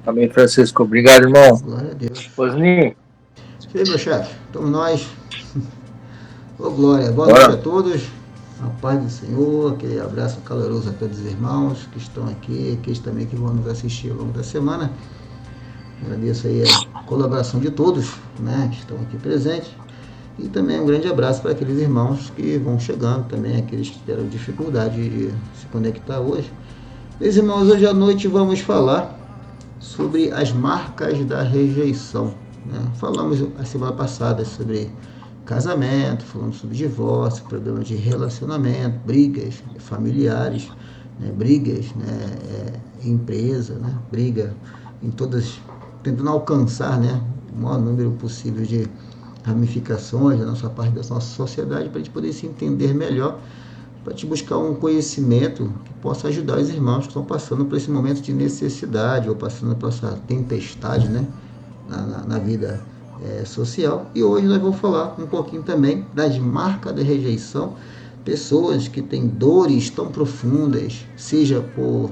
Amém, Francisco. Obrigado, irmão. Glória a Deus. Osni, E aí, meu chefe? Estamos nós. Ô, Glória. Boa noite a bora. todos. A paz do Senhor. Aquele abraço caloroso a todos os irmãos que estão aqui, aqueles também que vão nos assistir ao longo da semana. Agradeço aí a colaboração de todos, né, que estão aqui presentes. E também um grande abraço para aqueles irmãos que vão chegando também, aqueles que tiveram dificuldade de se conectar hoje. Meus irmãos, hoje à noite vamos falar sobre as marcas da rejeição. Né? Falamos a semana passada sobre casamento, falamos sobre divórcio, problemas de relacionamento, brigas familiares, né? Brigas, né? Em empresa, né? Briga em todas, tentando alcançar, né? O maior número possível de ramificações da nossa parte da nossa sociedade para a gente poder se entender melhor, para te buscar um conhecimento que possa ajudar os irmãos que estão passando por esse momento de necessidade ou passando por essa tempestade, né, na vida social. E hoje nós vamos falar um pouquinho também das marcas da rejeição, pessoas que têm dores tão profundas, seja por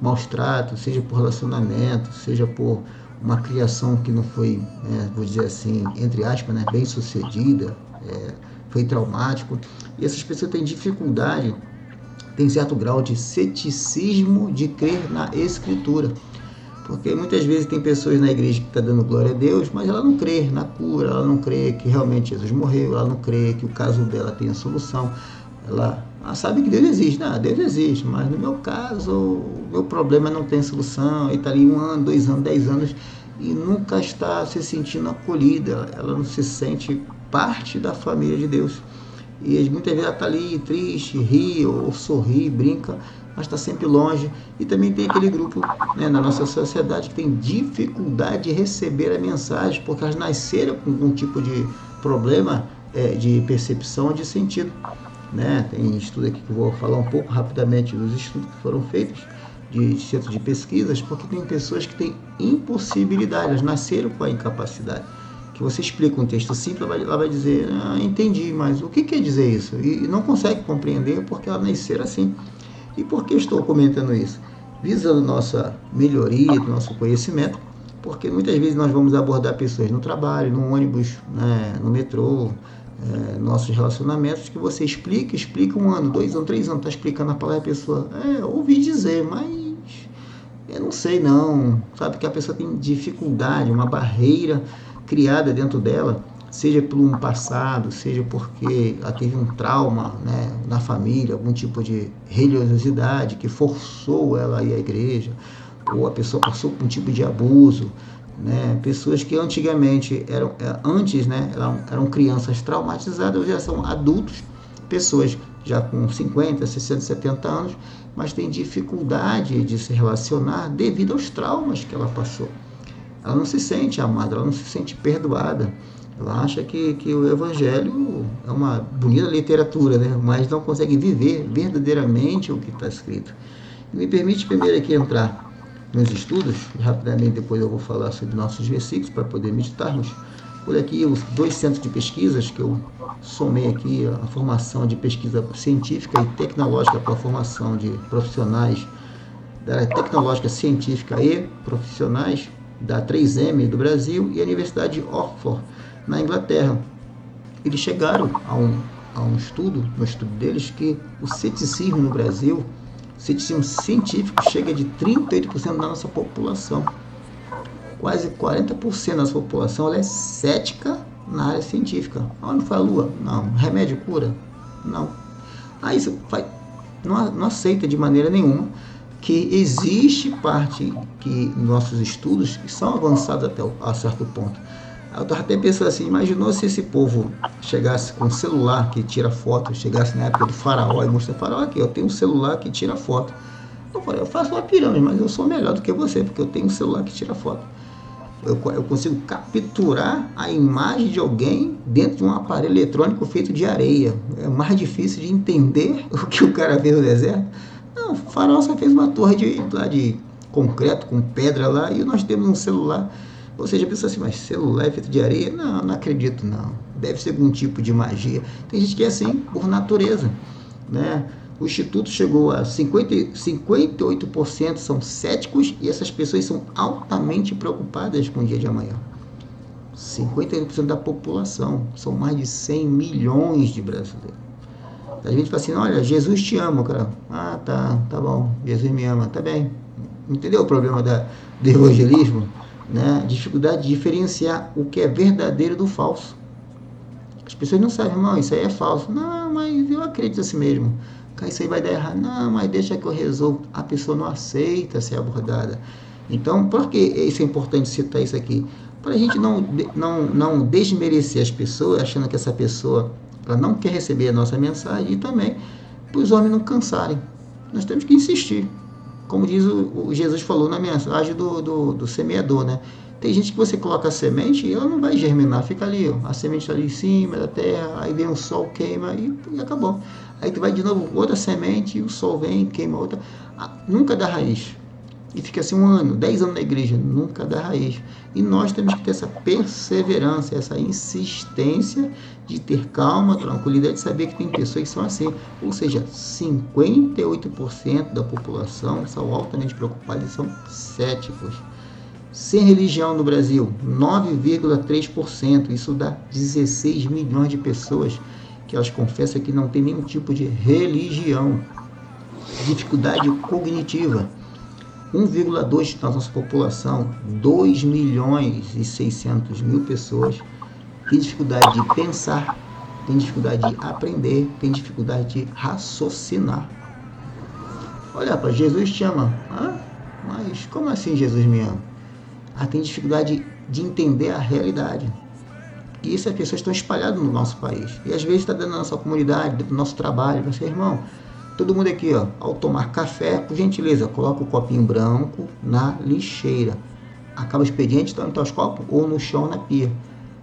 maus tratos, seja por relacionamento, seja por uma criação que não foi, vou dizer assim, entre aspas, né, bem sucedida, foi traumático. E essas pessoas têm dificuldade, têm certo grau de ceticismo de crer na Escritura. Porque muitas vezes tem pessoas na igreja que estão dando glória a Deus, mas ela não crê na cura, ela não crê que realmente Jesus morreu, ela não crê que o caso dela tenha solução. Ela sabe que Deus existe, não, Deus existe, mas no meu caso, o meu problema não tem solução, e está ali 1 ano, 2 anos, 10 anos, e nunca está se sentindo acolhida, ela não se sente parte da família de Deus. E muitas vezes ela está ali triste, ri ou sorri, brinca, mas está sempre longe. E também tem aquele grupo, né, na nossa sociedade que tem dificuldade de receber a mensagem, porque elas nasceram com algum tipo de problema de percepção ou de sentido. Né? Tem estudo aqui que eu vou falar um pouco rapidamente dos estudos que foram feitos de centro de pesquisas, porque tem pessoas que têm impossibilidade, elas nasceram com a incapacidade. Que você explica um texto simples, ela vai dizer, entendi, mas o que quer dizer isso? E não consegue compreender porque ela nasceu assim. E por que estou comentando isso? Visando nossa melhoria, nosso conhecimento, porque muitas vezes nós vamos abordar pessoas no trabalho, no ônibus, né, no metrô, nossos relacionamentos, que você explica 1 ano, 2 anos, 3 anos, está explicando a palavra, a pessoa, ouvi dizer, mas eu não sei não, sabe, que a pessoa tem dificuldade, uma barreira criada dentro dela, seja por um passado, seja porque ela teve um trauma, né, na família, algum tipo de religiosidade que forçou ela a ir à igreja, ou a pessoa passou por um tipo de abuso, né, pessoas que antigamente antes, né, eram crianças traumatizadas, hoje já são adultos, pessoas já com 50, 60, 70 anos, mas tem dificuldade de se relacionar devido aos traumas que ela passou. Ela não se sente amada, ela não se sente perdoada. Ela acha que o Evangelho é uma bonita literatura, né? Mas não consegue viver verdadeiramente o que está escrito. Me permite primeiro aqui entrar nos estudos, e rapidamente depois eu vou falar sobre nossos versículos para poder meditarmos. Olha aqui os 2 centros de pesquisas que eu somei aqui, a formação de pesquisa científica e tecnológica para a formação de profissionais da área tecnológica, científica e profissionais da 3M do Brasil e a Universidade de Oxford, na Inglaterra. Eles chegaram a um estudo, no estudo deles, que o ceticismo no Brasil, o ceticismo científico, chega de 38% da nossa população. Quase 40% da nossa população ela é cética na área científica. Onde foi a Lua? Não. Remédio cura? Não. Aí isso não aceita de maneira nenhuma que existe parte que nossos estudos que são avançados até a certo ponto. Eu estava até pensando assim, imaginou se esse povo chegasse com um celular que tira foto, chegasse na época do faraó e mostrasse, faraó, aqui, eu tenho um celular que tira foto. Eu falei, eu faço uma pirâmide, mas eu sou melhor do que você, porque eu tenho um celular que tira foto. Eu consigo capturar a imagem de alguém dentro de um aparelho eletrônico feito de areia. É mais difícil de entender o que o cara fez no deserto. Não, o faraó só fez uma torre de concreto, com pedra lá, e nós temos um celular. Ou seja, a pessoa assim, mas celular é feito de areia? Não, não acredito não. Deve ser algum tipo de magia. Tem gente que é assim, por natureza. Né? O Instituto chegou a 58% são céticos e essas pessoas são altamente preocupadas com o dia de amanhã. 58% da população, são mais de 100 milhões de brasileiros. A gente fala assim, olha, Jesus te ama, cara. Ah, tá bom, Jesus me ama, tá bem. Entendeu o problema do evangelismo? Né? Dificuldade de diferenciar o que é verdadeiro do falso. As pessoas não sabem, irmão, isso aí é falso. Não, mas eu acredito assim mesmo. Cara, isso aí vai dar errado. Não, mas deixa que eu resolvo. A pessoa não aceita ser abordada. Então, por que isso é importante citar isso aqui? Para a gente não desmerecer as pessoas, achando que essa pessoa ela não quer receber a nossa mensagem, e também para os homens não cansarem. Nós temos que insistir. Como diz o Jesus falou na mensagem do semeador, né? Tem gente que você coloca a semente e ela não vai germinar, fica ali, ó, a semente está ali em cima da terra, aí vem o sol, queima e acabou. Aí tu vai de novo, outra semente, e o sol vem, queima outra. Nunca dá raiz. E fica assim 1 ano, 10 anos na igreja, nunca dá raiz. E nós temos que ter essa perseverança, essa insistência de ter calma, tranquilidade, de saber que tem pessoas que são assim. Ou seja, 58% da população são altamente preocupadas e são céticos. Sem religião no Brasil, 9,3%. Isso dá 16 milhões de pessoas que elas confessam que não tem nenhum tipo de religião. Dificuldade cognitiva. 1,2% da nossa população, 2 milhões e 600 mil pessoas, tem dificuldade de pensar, tem dificuldade de aprender, tem dificuldade de raciocinar. Olha, para Jesus te ama. Mas como assim Jesus me ama? Tem dificuldade de entender a realidade. E essas pessoas estão espalhadas no nosso país. E às vezes está dentro da nossa comunidade, dentro do nosso trabalho. Você, irmão, todo mundo aqui, ó, ao tomar café, por gentileza, coloca o copinho branco na lixeira. Acaba o expediente, está nos copos ou no chão, na pia.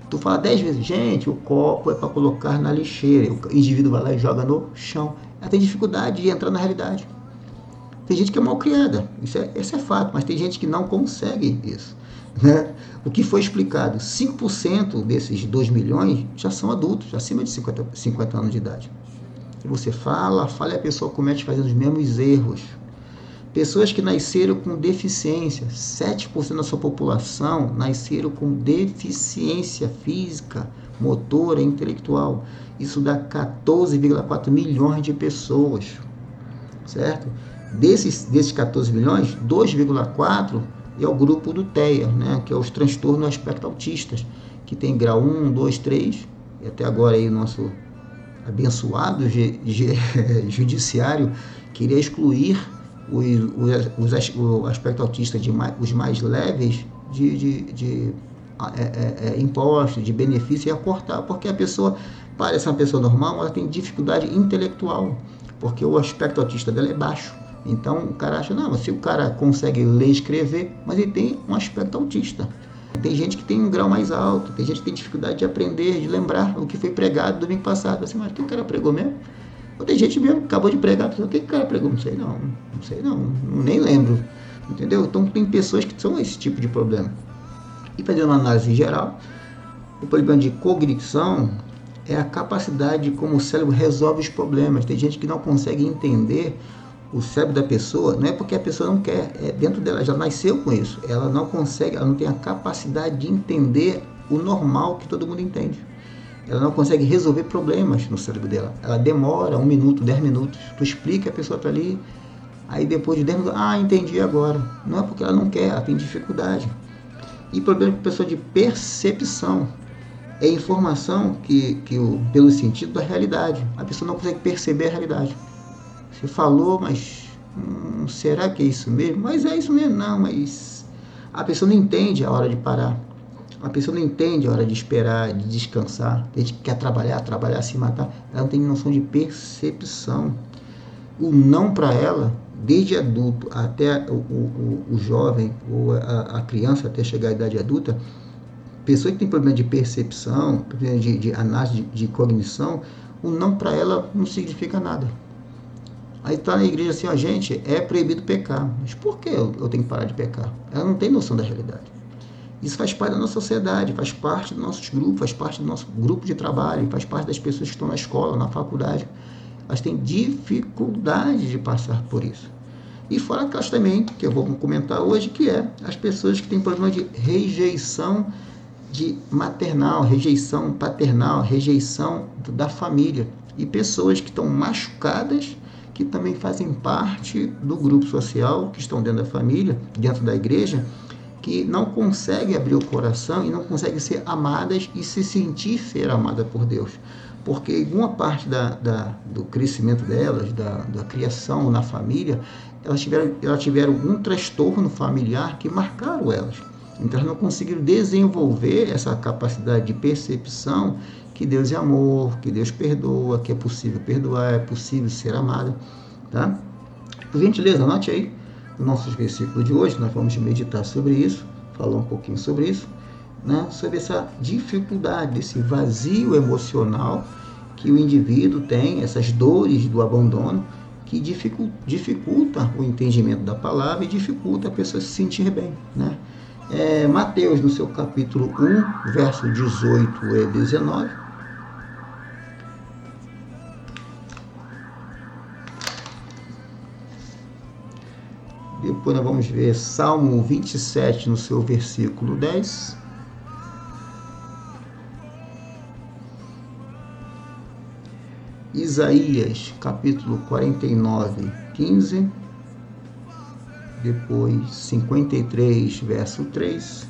Tu fala 10 vezes, gente, o copo é para colocar na lixeira. O indivíduo vai lá e joga no chão. Ela tem dificuldade de entrar na realidade. Tem gente que é mal criada, esse é fato, mas tem gente que não consegue isso. Né? O que foi explicado, 5% desses 2 milhões já são adultos, acima de 50 anos de idade. E você fala e a pessoa comete fazendo os mesmos erros. Pessoas que nasceram com deficiência, 7% da sua população nasceram com deficiência física, motora, intelectual. Isso dá 14,4 milhões de pessoas, certo? Desses 14 milhões, 2,4 é o grupo do TEA, né, que é os transtornos aspecto autistas, que tem grau 1, 2, 3, e até agora aí o nosso abençoado judiciário queria excluir o aspecto autista os mais leves de impostos, de benefício, ia cortar, porque a pessoa parece uma pessoa normal, ela tem dificuldade intelectual, porque o aspecto autista dela é baixo. Então o cara acha, não, se o cara consegue ler e escrever, mas ele tem um aspecto autista. Tem gente que tem um grau mais alto, tem gente que tem dificuldade de aprender, de lembrar o que foi pregado domingo passado. Assim, mas o que o cara pregou mesmo? Ou tem gente mesmo que acabou de pregar, o que o cara pregou? Não sei não, nem lembro. Entendeu? Então tem pessoas que são esse tipo de problema. E fazendo uma análise geral, o problema de cognição é a capacidade de como o cérebro resolve os problemas. Tem gente que não consegue entender o cérebro da pessoa, não é porque a pessoa não quer, é dentro dela, já nasceu com isso, ela não consegue, ela não tem a capacidade de entender o normal que todo mundo entende. Ela não consegue resolver problemas no cérebro dela, ela demora 1 minuto, 10 minutos, tu explica, a pessoa está ali, aí depois de 10 minutos, entendi agora. Não é porque ela não quer, ela tem dificuldade. E problema com a pessoa de percepção, é informação pelo sentido da realidade, a pessoa não consegue perceber a realidade. Você falou, mas será que é isso mesmo? Mas é isso mesmo, não, mas a pessoa não entende a hora de parar. A pessoa não entende a hora de esperar, de descansar. Tem gente que quer trabalhar, se matar. Ela não tem noção de percepção. O não para ela, desde adulto até o jovem ou a criança até chegar à idade adulta, pessoa que tem problema de percepção, problema de análise de cognição, o não para ela não significa nada. Aí está na igreja assim, gente, é proibido pecar. Mas por que eu tenho que parar de pecar? Ela não tem noção da realidade. Isso faz parte da nossa sociedade, faz parte do nosso grupo, faz parte do nosso grupo de trabalho, faz parte das pessoas que estão na escola, na faculdade. elas têm dificuldade de passar por isso. E fora aquelas também, que eu vou comentar hoje, que é as pessoas que têm problema de rejeição de maternal, rejeição paternal, rejeição da família. E pessoas que estão machucadas, que também fazem parte do grupo social, que estão dentro da família, dentro da igreja, que não conseguem abrir o coração e não conseguem ser amadas e se sentir ser amada por Deus. Porque em uma parte do crescimento delas, da criação na família, elas tiveram um transtorno familiar que marcaram elas. Então elas não conseguiram desenvolver essa capacidade de percepção que Deus é amor, que Deus perdoa, que é possível perdoar, é possível ser amado. Tá? Por gentileza, anote aí os nossos versículos de hoje, nós vamos meditar sobre isso, falar um pouquinho sobre isso, né? Sobre essa dificuldade, esse vazio emocional que o indivíduo tem, essas dores do abandono, que dificulta o entendimento da palavra e dificulta a pessoa se sentir bem, né? Mateus, no seu capítulo 1, verso 18 e 19. Depois nós vamos ver Salmo 27, no seu versículo 10. Isaías, capítulo 49, 15. Depois 53, verso 3.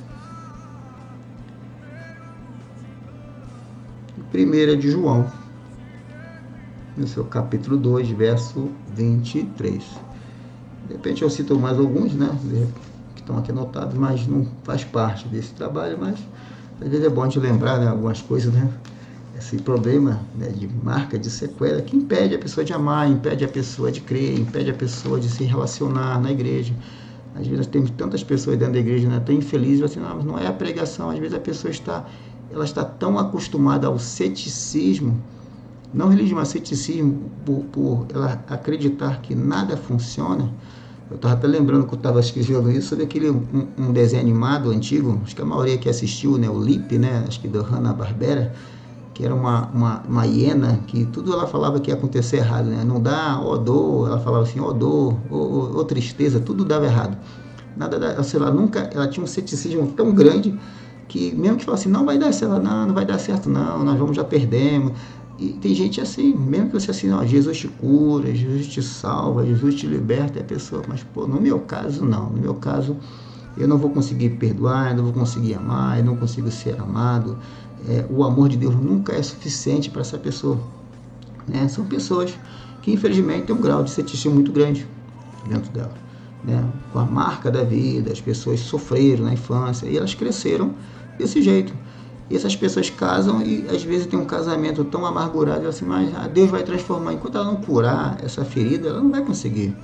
E 1 de João, no seu capítulo 2, verso 23. De repente eu cito mais alguns, né, que estão aqui anotados, mas não faz parte desse trabalho, mas às vezes é bom a gente lembrar, né, algumas coisas, né? Esse problema, né, de marca, de sequela, que impede a pessoa de amar, impede a pessoa de crer, impede a pessoa de se relacionar na igreja. Às vezes temos tantas pessoas dentro da igreja, né, tão infelizes, assim, não, mas não é a pregação. Às vezes a pessoa está tão acostumada ao ceticismo, não religioso, mas ceticismo, por ela acreditar que nada funciona. Eu estava até lembrando que eu estava escrevendo isso sobre aquele um desenho animado antigo, acho que a maioria que assistiu, né, o Lip, né, acho que da Hanna-Barbera, que era uma hiena, que tudo ela falava que ia acontecer errado, né? Não dá, ó dor, ela falava assim, ó dor, ó tristeza, tudo dava errado. Nada, sei lá, nunca, ela tinha um ceticismo tão grande que mesmo que falasse assim, não vai dar certo, não vai dar certo não, nós já perdemos. E tem gente assim, mesmo que você assim, ó, Jesus te cura, Jesus te salva, Jesus te liberta, é a pessoa, mas pô, no meu caso não, no meu caso eu não vou conseguir perdoar, eu não vou conseguir amar, eu não consigo ser amado. O amor de Deus nunca é suficiente para essa pessoa, né? São pessoas que infelizmente têm um grau de ceticismo muito grande dentro dela, né? Com a marca da vida, as pessoas sofreram na infância e elas cresceram desse jeito. E essas pessoas casam e às vezes tem um casamento tão amargurado, assim, mas Deus vai transformar. Enquanto ela não curar essa ferida, ela não vai conseguir.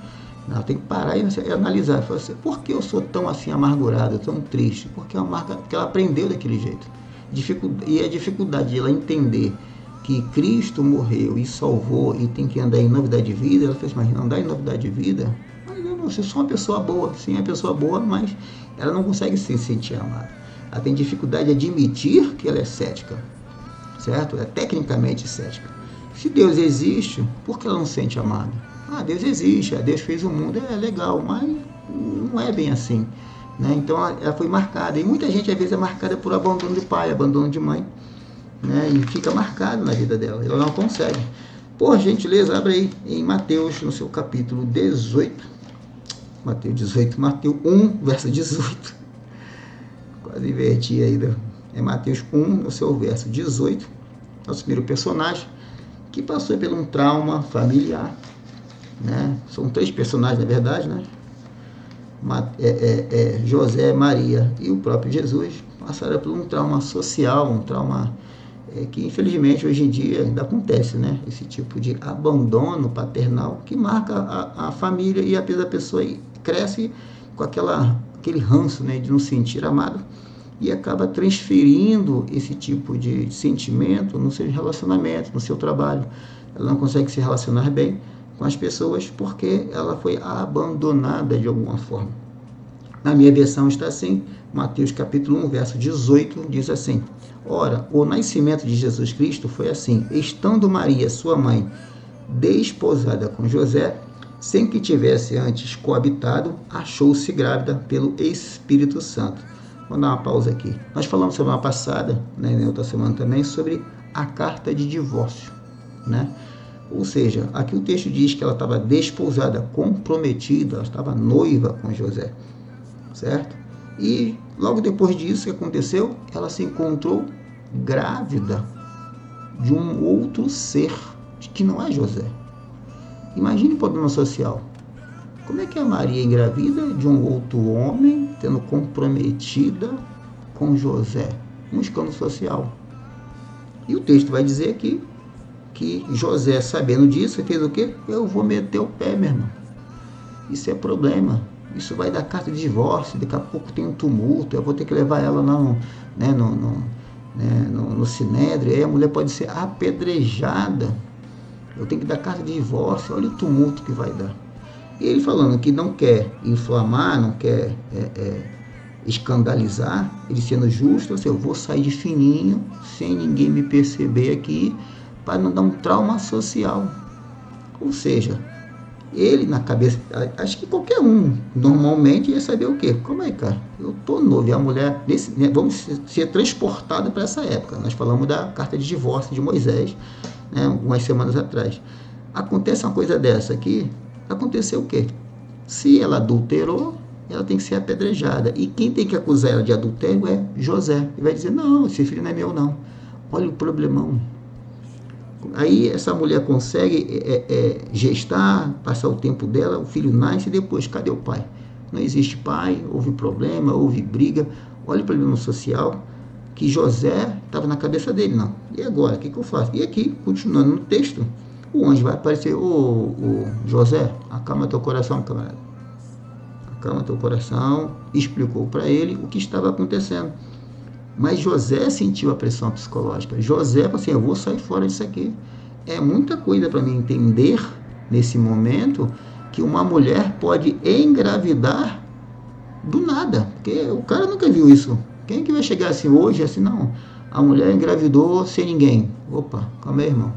Ela tem que parar e analisar. Falar assim, por que eu sou tão assim amargurado, tão triste? Porque ela aprendeu daquele jeito. E a dificuldade de ela entender que Cristo morreu e salvou e tem que andar em novidade de vida, ela fez, mas andar em novidade de vida? Mas eu não, eu sou uma pessoa boa, sim, é uma pessoa boa, mas ela não consegue se sentir amada. Ela tem dificuldade de admitir que ela é cética, certo? É tecnicamente cética. Se Deus existe, por que ela não se sente amada? Deus existe, Deus fez o mundo, é legal, mas não é bem assim. Né? Então ela foi marcada, e muita gente às vezes é marcada por abandono de pai, abandono de mãe, né? E fica marcado na vida dela, ela não consegue. Por gentileza, abre aí em Mateus, no seu capítulo 18, Mateus 1, verso 18, quase inverti aí, é Mateus 1, no seu verso 18, nosso primeiro personagem, que passou por um trauma familiar, né? São 3 personagens na verdade, né? José, Maria e o próprio Jesus passaram por um trauma social, um trauma que infelizmente hoje em dia ainda acontece, né? Esse tipo de abandono paternal que marca a família e a pessoa cresce com aquele ranço, né, de não se sentir amado e acaba transferindo esse tipo de sentimento no seu relacionamento, no seu trabalho. Ela não consegue se relacionar bem com as pessoas porque ela foi abandonada de alguma forma. Na minha versão está assim, Mateus capítulo 1, verso 18, diz assim: Ora, o nascimento de Jesus Cristo foi assim, estando Maria, sua mãe, desposada com José, sem que tivesse antes coabitado, achou-se grávida pelo Espírito Santo. Vou dar uma pausa aqui. Nós falamos semana passada, né, na outra semana também, sobre a carta de divórcio, né? Ou seja, aqui o texto diz que ela estava desposada, comprometida, ela estava noiva com José, certo? E logo depois disso, o que aconteceu? Ela se encontrou grávida de um outro ser, que não é José. Imagine o problema social. Como é que a Maria engravida de um outro homem, tendo comprometida com José? Um escândalo social. E o texto vai dizer aqui que José, sabendo disso, fez o quê? Eu vou meter o pé, meu irmão. Isso é problema. Isso vai dar carta de divórcio, daqui a pouco tem um tumulto, eu vou ter que levar ela no sinédrio, aí a mulher pode ser apedrejada. Eu tenho que dar carta de divórcio, olha o tumulto que vai dar. E ele falando que não quer inflamar, não quer escandalizar, ele sendo justo, assim, eu vou sair de fininho, sem ninguém me perceber aqui, para não dar um trauma social. Ou seja, ele na cabeça, acho que qualquer um normalmente ia saber o quê? Como é, cara? Eu tô noivo, e a mulher, vamos ser transportados para essa época. Nós falamos da carta de divórcio de Moisés, né, algumas semanas atrás. Acontece uma coisa dessa aqui, aconteceu o quê? Se ela adulterou, ela tem que ser apedrejada. E quem tem que acusar ela de adultério é José. Ele vai dizer, não, esse filho não é meu, não. Olha o problemão. Aí essa mulher consegue gestar, passar o tempo dela, o filho nasce e depois, cadê o pai? Não existe pai, houve problema, houve briga. Olha o problema social que José estava na cabeça dele, não. E agora, o que eu faço? E aqui, continuando no texto, o anjo vai aparecer, ô José, acalma teu coração, camarada. Acalma teu coração, explicou para ele o que estava acontecendo. Mas José sentiu a pressão psicológica. José falou assim, eu vou sair fora disso aqui. É muita coisa para mim entender, nesse momento, que uma mulher pode engravidar do nada. Porque o cara nunca viu isso. Quem que vai chegar assim hoje, assim, não, a mulher engravidou sem ninguém. Opa, calma aí, irmão.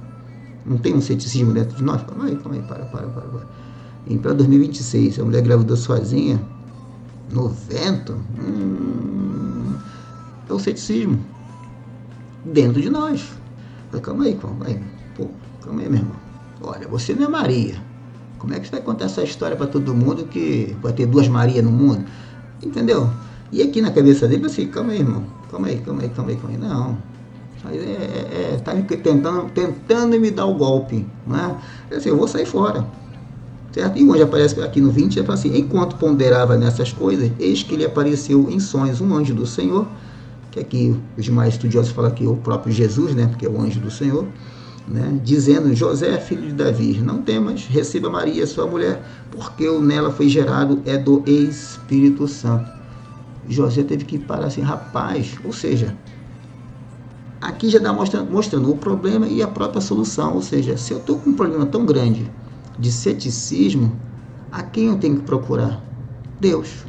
Não tem um ceticismo dentro de nós? Calma aí, para. Em 2026, a mulher engravidou sozinha, no vento, é o ceticismo dentro de nós. Calma aí, calma aí, meu irmão. Olha, você não é Maria. Como é que você vai contar essa história para todo mundo que vai ter duas Marias no mundo? Entendeu? E aqui na cabeça dele, assim, calma aí, irmão. Calma aí. Não. Tá tentando me dar o golpe. Né? Assim, eu vou sair fora. Certo? E hoje aparece aqui no 20, ele fala assim, enquanto ponderava nessas coisas, eis que lhe apareceu em sonhos um anjo do Senhor, que aqui os mais estudiosos falam que é o próprio Jesus, né, porque é o anjo do Senhor, né, dizendo, José, filho de Davi, não temas, receba Maria, sua mulher, porque o nela foi gerado é do Espírito Santo. José teve que parar assim, rapaz, ou seja, aqui já está mostrando o problema e a própria solução, ou seja, se eu estou com um problema tão grande de ceticismo, a quem eu tenho que procurar? Deus.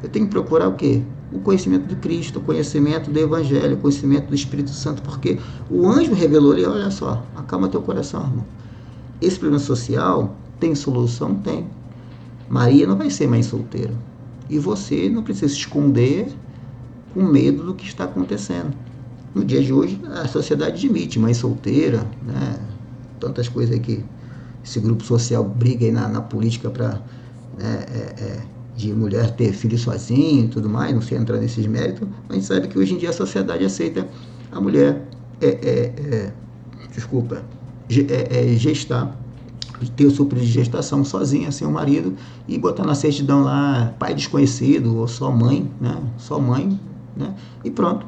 Eu tenho que procurar o quê? O conhecimento de Cristo, o conhecimento do Evangelho, o conhecimento do Espírito Santo, porque o anjo revelou ali, olha só, acalma teu coração, irmão. Esse problema social tem solução? Tem. Maria não vai ser mãe solteira. E você não precisa se esconder com medo do que está acontecendo. No dia de hoje, a sociedade admite mãe solteira, né? Tantas coisas aí que esse grupo social briga aí na política para de mulher ter filho sozinho e tudo mais, não sei entrar nesses méritos, mas a gente sabe que hoje em dia a sociedade aceita a mulher gestar, ter o supro de gestação sozinha, sem o marido, e botar na certidão lá pai desconhecido, ou só mãe, né? Só mãe, né? E pronto.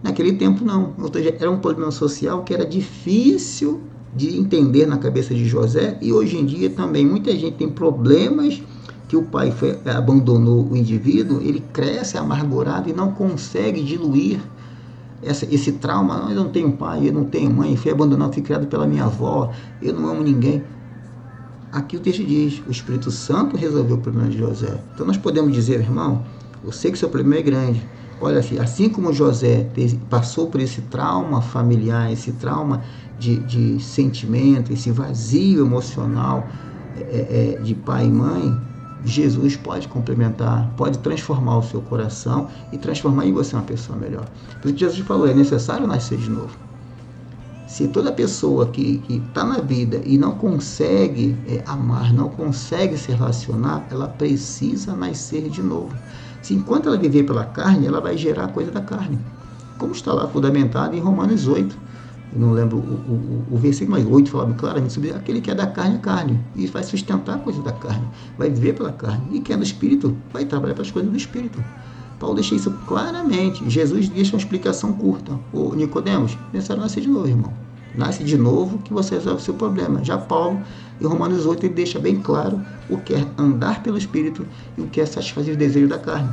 Naquele tempo não, ou seja, era um problema social que era difícil de entender na cabeça de José, e hoje em dia também muita gente tem problemas que o pai abandonou o indivíduo, ele cresce amargurado e não consegue diluir esse trauma. Não, eu não tenho pai, eu não tenho mãe, fui abandonado, fui criado pela minha avó, eu não amo ninguém. Aqui o texto diz, o Espírito Santo resolveu o problema de José. Então nós podemos dizer, irmão, eu sei que o seu problema é grande. Olha, assim como José passou por esse trauma familiar, esse trauma de sentimento, esse vazio emocional de pai e mãe, Jesus pode complementar, pode transformar o seu coração e transformar em você uma pessoa melhor. Por isso que Jesus falou, é necessário nascer de novo. Se toda pessoa que está na vida e não consegue amar, não consegue se relacionar, ela precisa nascer de novo. Se enquanto ela viver pela carne, ela vai gerar coisa da carne. Como está lá fundamentado em Romanos 8. Eu não lembro o versículo, mas 8 falava claramente sobre aquele que é da carne, é carne. E vai sustentar a coisa da carne. Vai viver pela carne. E quem é do Espírito, vai trabalhar para as coisas do Espírito. Paulo deixa isso claramente. Jesus deixa uma explicação curta. O Nicodemos, necessário nascer de novo, irmão. Nasce de novo que você resolve o seu problema. Já Paulo, em Romanos 8, ele deixa bem claro o que é andar pelo Espírito e o que é satisfazer os desejos da carne.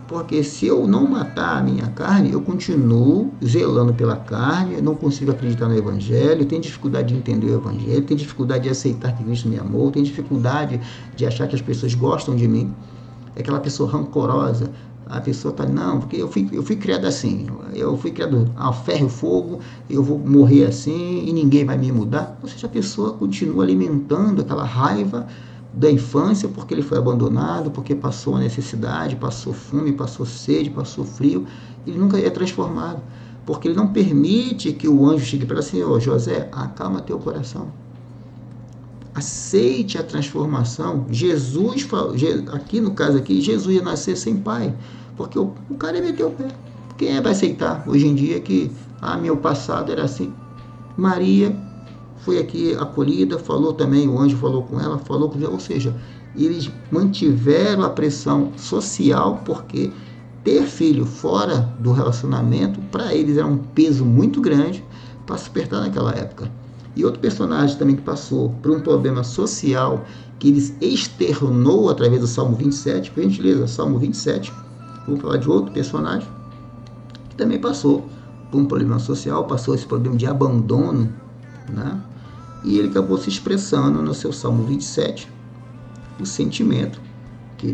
Porque se eu não matar a minha carne, eu continuo zelando pela carne, não consigo acreditar no Evangelho, tenho dificuldade de entender o Evangelho, tenho dificuldade de aceitar que Cristo me amou, tenho dificuldade de achar que as pessoas gostam de mim. É aquela pessoa rancorosa. A pessoa está, não, porque eu fui criado assim, eu fui criado a ferro e fogo, eu vou morrer assim e ninguém vai me mudar. Ou seja, a pessoa continua alimentando aquela raiva da infância porque ele foi abandonado, porque passou a necessidade, passou fome, passou sede, passou frio. Ele nunca é transformado, porque ele não permite que o anjo chegue para ele assim, ô José, acalma teu coração. Aceite a transformação. Jesus, aqui no caso aqui, Jesus ia nascer sem pai, porque o cara ia meter o pé. Quem vai aceitar hoje em dia que, meu passado era assim? Maria foi aqui acolhida, falou também, o anjo falou com ela, falou com ela, ou seja, eles mantiveram a pressão social, porque ter filho fora do relacionamento, para eles era um peso muito grande para suportar naquela época. E outro personagem também que passou por um problema social que ele externou através do Salmo 27, por gentileza, Salmo 27, vamos falar de outro personagem que também passou por um problema social, passou esse problema de abandono, né? E ele acabou se expressando no seu Salmo 27, o sentimento que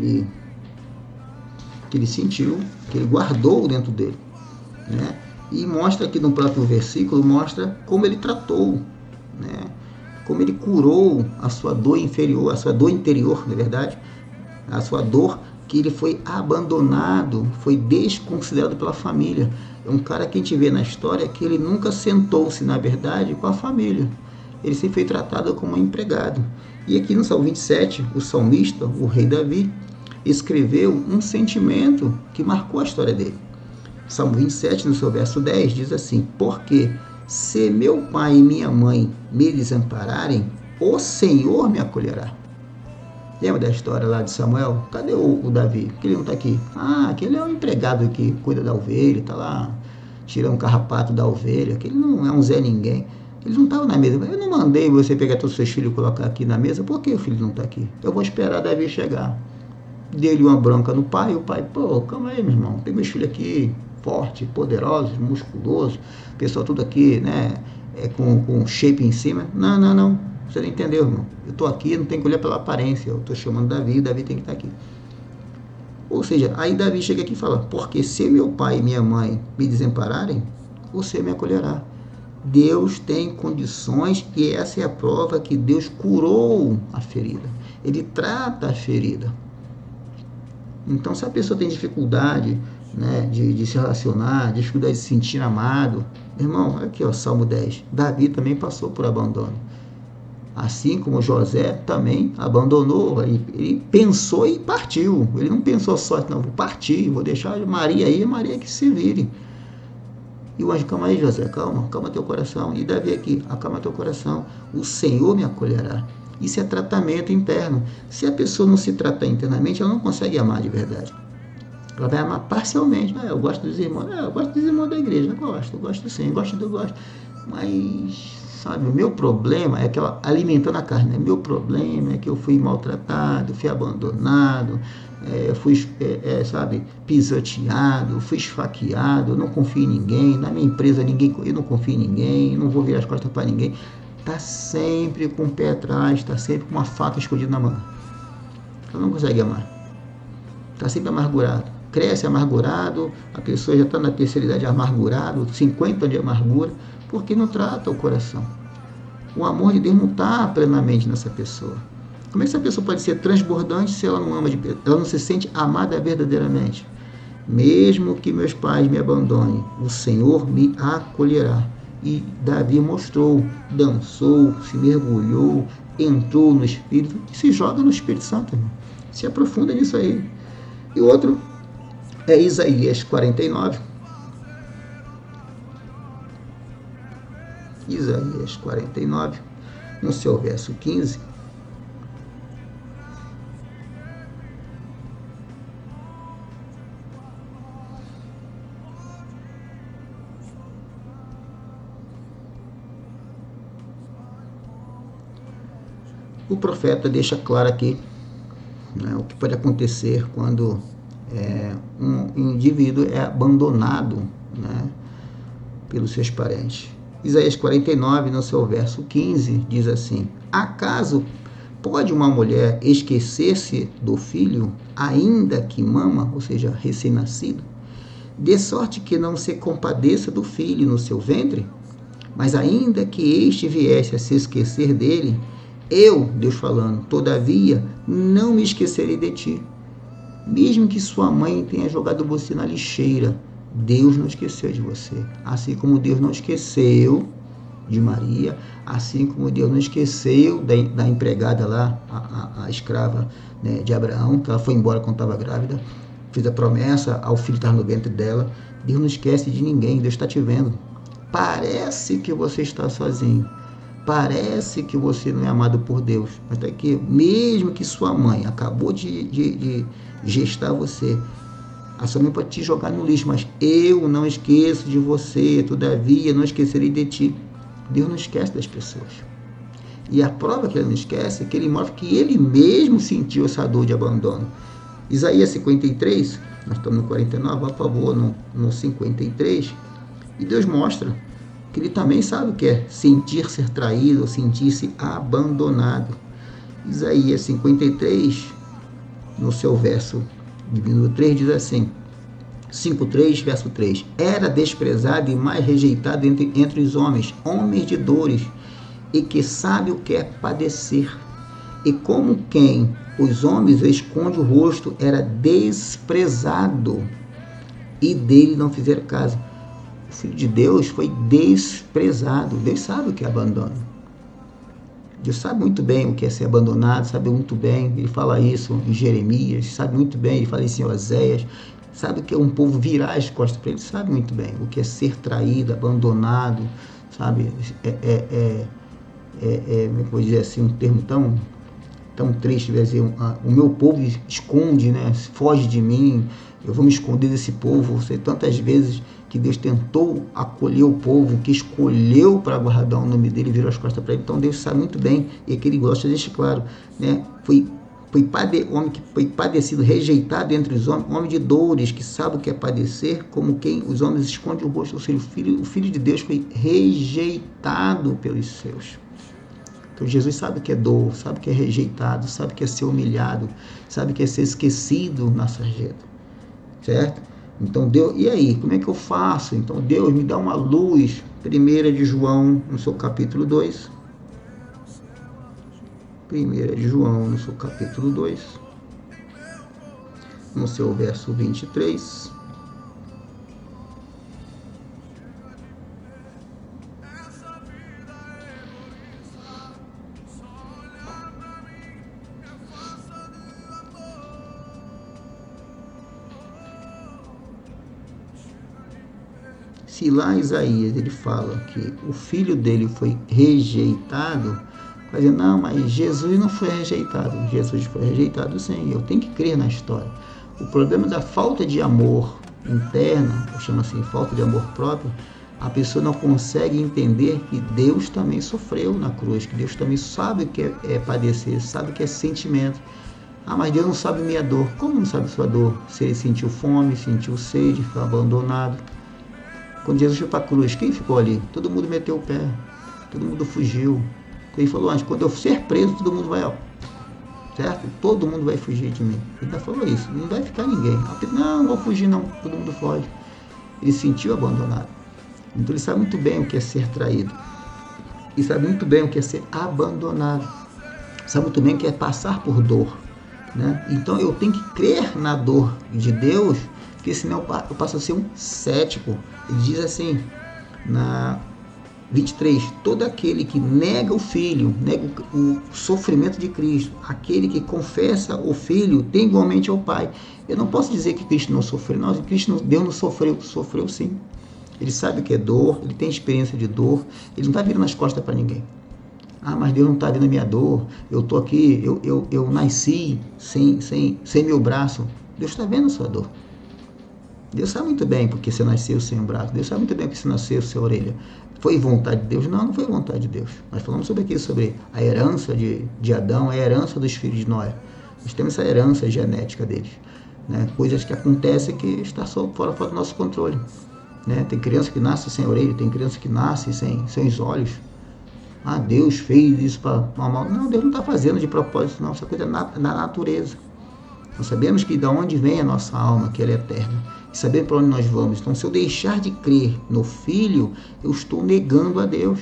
ele sentiu, que ele guardou dentro dele, né? E mostra aqui no próprio versículo, mostra como ele tratou, né? Como ele curou a sua dor inferior, a sua dor interior, na verdade, a sua dor que ele foi abandonado, foi desconsiderado pela família. É um cara que a gente vê na história que ele nunca sentou-se, na verdade, com a família. Ele sempre foi tratado como um empregado. E aqui no Salmo 27, o salmista, o rei Davi, escreveu um sentimento que marcou a história dele. Salmo 27, no seu verso 10, diz assim, porque se meu pai e minha mãe me desampararem, o Senhor me acolherá. Lembra da história lá de Samuel? Cadê o Davi? Que ele não está aqui. Aquele é um empregado que cuida da ovelha, está lá tirando um carrapato da ovelha, que ele não é um Zé Ninguém. Eles não estavam na mesa. Eu não mandei você pegar todos os seus filhos e colocar aqui na mesa. Por que o filho não está aqui? Eu vou esperar Davi chegar. Dei-lhe uma bronca no pai. O pai, calma aí, meu irmão. Tem meus filhos aqui, fortes, poderosos, musculosos. O pessoal tudo aqui, né? Com shape em cima. Não. Você não entendeu, irmão. Eu estou aqui, não tem que olhar pela aparência. Eu estou chamando Davi tem que estar aqui. Ou seja, aí Davi chega aqui e fala, porque se meu pai e minha mãe me desampararem, você me acolherá. Deus tem condições e essa é a prova que Deus curou a ferida. Ele trata a ferida. Então, se a pessoa tem dificuldade, né, de se relacionar, dificuldade de se sentir amado, irmão, aqui ó, Salmo 10, Davi também passou por abandono. Assim como José também abandonou, ele pensou e partiu. Ele não pensou só, não, vou partir, vou deixar Maria aí, Maria que se vire. E o anjo, calma aí, José, calma teu coração. E Davi aqui, acalma teu coração, o Senhor me acolherá. Isso é tratamento interno. Se a pessoa não se tratar internamente, ela não consegue amar de verdade. Ela vai amar parcialmente. Eu gosto dos irmãos, eu gosto dos irmãos da igreja, eu gosto sim, eu gosto. Mas, sabe, o meu problema é que ela alimentando a carne, né? Meu problema é que eu fui maltratado, fui abandonado, fui, pisoteado, fui esfaqueado, eu não confio em ninguém, na minha empresa eu não confio em ninguém, não vou virar as costas para ninguém. Está sempre com o pé atrás, está sempre com uma faca escondida na mão. Ela não consegue amar. Está sempre amargurado. Cresce amargurado, a pessoa já está na terceira idade amargurado, 50 de amargura, porque não trata o coração. O amor de Deus não está plenamente nessa pessoa. Como é que essa pessoa pode ser transbordante se ela não ama, ela não se sente amada verdadeiramente? Mesmo que meus pais me abandonem, o Senhor me acolherá. E Davi mostrou, dançou, se mergulhou, entrou no Espírito e se joga no Espírito Santo, irmão. Se aprofunda nisso aí. E outro é Isaías 49. Isaías 49, no seu verso 15. O profeta deixa claro aqui, né, o que pode acontecer quando um indivíduo é abandonado, né, pelos seus parentes. Isaías 49, no seu verso 15, diz assim: acaso pode uma mulher esquecer-se do filho, ainda que mama, ou seja, recém-nascido, de sorte que não se compadeça do filho no seu ventre? Mas ainda que este viesse a se esquecer dele, eu, Deus falando, todavia não me esquecerei de ti. Mesmo que sua mãe tenha jogado você na lixeira, Deus não esqueceu de você. Assim como Deus não esqueceu de Maria, assim como Deus não esqueceu da empregada lá, a escrava, né, de Abraão, que ela foi embora quando estava grávida, fez a promessa ao filho que estava no ventre dela. Deus não esquece de ninguém, Deus está te vendo. Parece que você está sozinho. Parece que você não é amado por Deus, mas está aqui, mesmo que sua mãe acabou de gestar você, a sua mãe pode te jogar no lixo, mas eu não esqueço de você, todavia não esquecerei de ti. Deus não esquece das pessoas. E a prova que ele não esquece é que ele mostra que ele mesmo sentiu essa dor de abandono. Isaías 53, nós estamos no 49, por favor, no 53, e Deus mostra que ele também sabe o que é sentir ser traído ou sentir-se abandonado. Isaías 53, no seu verso de 3, diz assim, 53, verso 3, era desprezado e mais rejeitado entre os homens de dores, e que sabe o que é padecer. E como quem os homens esconde o rosto, era desprezado, e dele não fizeram caso. O Filho de Deus foi desprezado. Deus sabe o que é abandono. Deus sabe muito bem o que é ser abandonado, sabe muito bem, ele fala isso em Jeremias, sabe muito bem, ele fala isso em Oséias, sabe o que é um povo virar as costas para ele, sabe muito bem o que é ser traído, abandonado, sabe? Como é que eu vou dizer assim, um termo tão triste, vai dizer, o meu povo esconde, né? Foge de mim, eu vou me esconder desse povo. Sei tantas vezes que Deus tentou acolher o povo, que escolheu para guardar o nome dele e virou as costas para ele. Então Deus sabe muito bem, e aquele gosta, deixa claro, né? Homem que foi padecido, rejeitado entre os homens, homem de dores, que sabe o que é padecer, como quem os homens escondem o rosto. Ou seja, o filho de Deus foi rejeitado pelos seus. Então Jesus sabe o que é dor, sabe o que é rejeitado, sabe o que é ser humilhado, sabe o que é ser esquecido na sarjeta, certo? Então Deus, e aí, como é que eu faço? Então Deus me dá uma luz. 1 de João, no seu capítulo 2. 1 de João, no seu capítulo 2, no seu verso 23. Se lá Isaías ele fala que o filho dele foi rejeitado, vai dizer, não, mas Jesus não foi rejeitado. Jesus foi rejeitado sim, eu tenho que crer na história. O problema da falta de amor interna, eu chamo assim, falta de amor próprio, a pessoa não consegue entender que Deus também sofreu na cruz, que Deus também sabe o que é padecer, sabe o que é sentimento. Ah, mas Deus não sabe minha dor. Como não sabe sua dor? Se ele sentiu fome, sentiu sede, foi abandonado. Quando Jesus foi para a cruz, quem ficou ali? Todo mundo meteu o pé, todo mundo fugiu. Ele falou antes, quando eu ser preso, todo mundo vai, certo? Todo mundo vai fugir de mim. Ele ainda falou isso, não vai ficar ninguém. Não vou fugir não, todo mundo foge. Ele se sentiu abandonado. Então ele sabe muito bem o que é ser traído. e sabe muito bem o que é ser abandonado, sabe muito bem o que é passar por dor, né? Então eu tenho que crer na dor de Deus, porque senão eu passo a ser um cético. Ele diz assim, na 23, todo aquele que nega o Filho, nega o sofrimento de Cristo, aquele que confessa o Filho, tem igualmente ao Pai. Eu não posso dizer que Cristo não sofreu, não. Deus não sofreu, sofreu sim. Ele sabe o que é dor, ele tem experiência de dor, ele não está virando as costas para ninguém. Ah, mas Deus não está vendo a minha dor, eu estou aqui, eu nasci sem meu braço. Deus está vendo a sua dor. Deus sabe muito bem porque você nasceu sem um braço, Deus sabe muito bem porque você nasceu sem a orelha. Foi vontade de Deus? Não, não foi vontade de Deus. Nós falamos sobre a herança de Adão, a herança dos filhos de Noé. Nós temos essa herança genética deles, né? Coisas que acontecem que está fora do nosso controle, né? Tem criança que nasce sem orelha, tem criança que nasce sem os olhos. Ah, Deus fez isso para mal. Não, Deus não está fazendo de propósito, não. Isso é coisa da natureza. Nós sabemos que de onde vem a nossa alma, que ela é eterna, e sabemos para onde nós vamos. Então, se eu deixar de crer no Filho, eu estou negando a Deus.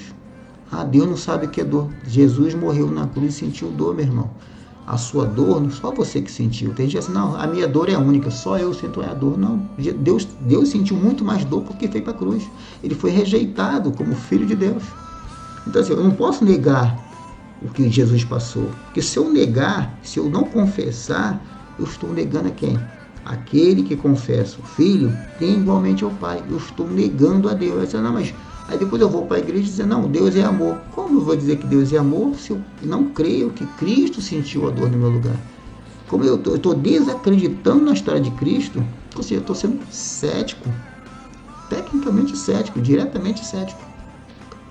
Ah, Deus não sabe o que é dor. Jesus morreu na cruz e sentiu dor, meu irmão. A sua dor, não só você que sentiu. Tem gente assim, não, a minha dor é única, só eu sinto a dor. Não, Deus sentiu muito mais dor porque foi para a cruz. Ele foi rejeitado como Filho de Deus. Então, assim, eu não posso negar o que Jesus passou. Porque se eu negar, se eu não confessar, eu estou negando a quem? Aquele que confessa o Filho tem igualmente ao Pai. Eu estou negando a Deus. Aí, não, mas aí depois eu vou para a igreja e dizer, não, Deus é amor. Como eu vou dizer que Deus é amor se eu não creio que Cristo sentiu a dor no meu lugar? Como eu estou desacreditando na história de Cristo, ou seja, eu estou sendo cético, tecnicamente cético, diretamente cético.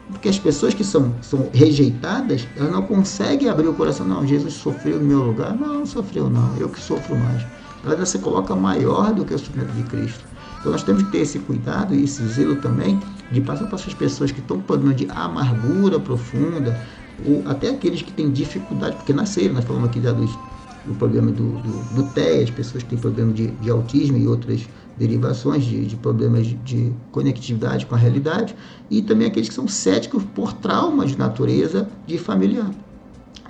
Porque as pessoas que são rejeitadas, elas não conseguem abrir o coração. Não, Jesus sofreu no meu lugar. Não, não sofreu não, eu que sofro mais. Ela ainda se coloca maior do que o sofrimento de Cristo. Então nós temos que ter esse cuidado e esse zelo também de passar para essas pessoas que estão com problema de amargura profunda, ou até aqueles que têm dificuldade, porque nasceram, nós falamos aqui já do problema do TEA, as pessoas que têm problema de autismo e outras derivações de problemas de conectividade com a realidade, e também aqueles que são céticos por traumas de natureza de familiar,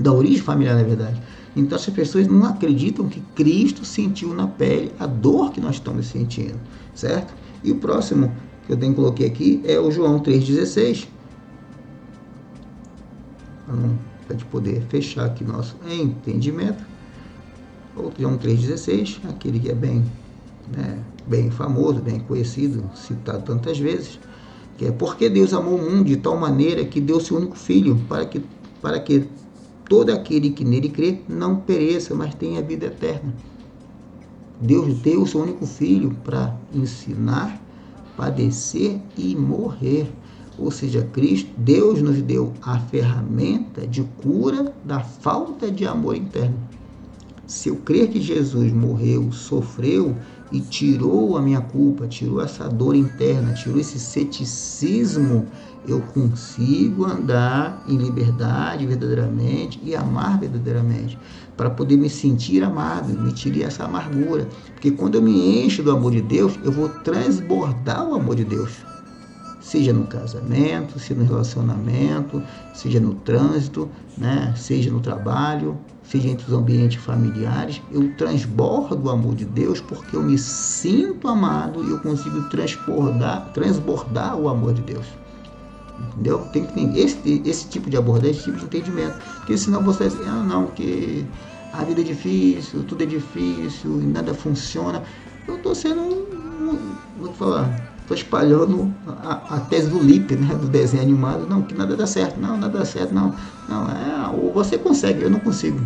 da origem familiar, na verdade. Então essas pessoas não acreditam que Cristo sentiu na pele a dor que nós estamos sentindo, certo? E o próximo que eu coloquei aqui é o João 3,16, para a gente poder fechar aqui nosso entendimento. O João 3,16, aquele que é bem famoso, bem conhecido, citado tantas vezes, que é: porque Deus amou o mundo de tal maneira que deu seu único Filho, para que todo aquele que nele crê não pereça, mas tenha vida eterna. Deus deu o seu único Filho para ensinar, padecer e morrer. Ou seja, Deus nos deu a ferramenta de cura da falta de amor interno. Se eu crer que Jesus morreu, sofreu e tirou a minha culpa, tirou essa dor interna, tirou esse ceticismo, eu consigo andar em liberdade verdadeiramente e amar verdadeiramente, para poder me sentir amado, me tirar essa amargura. Porque quando eu me encho do amor de Deus, eu vou transbordar o amor de Deus. Seja no casamento, seja no relacionamento, seja no trânsito, né? Seja no trabalho, seja entre os ambientes familiares, eu transbordo o amor de Deus porque eu me sinto amado e eu consigo transbordar o amor de Deus. Entendeu? Tem que ter esse tipo de abordagem, esse tipo de entendimento. Porque senão você diz, que a vida é difícil, tudo é difícil, nada funciona. Eu estou sendo vou te falar, estou espalhando a tese do Lippe, né, do desenho animado. Não, que nada dá certo, nada dá certo, ou você consegue, eu não consigo.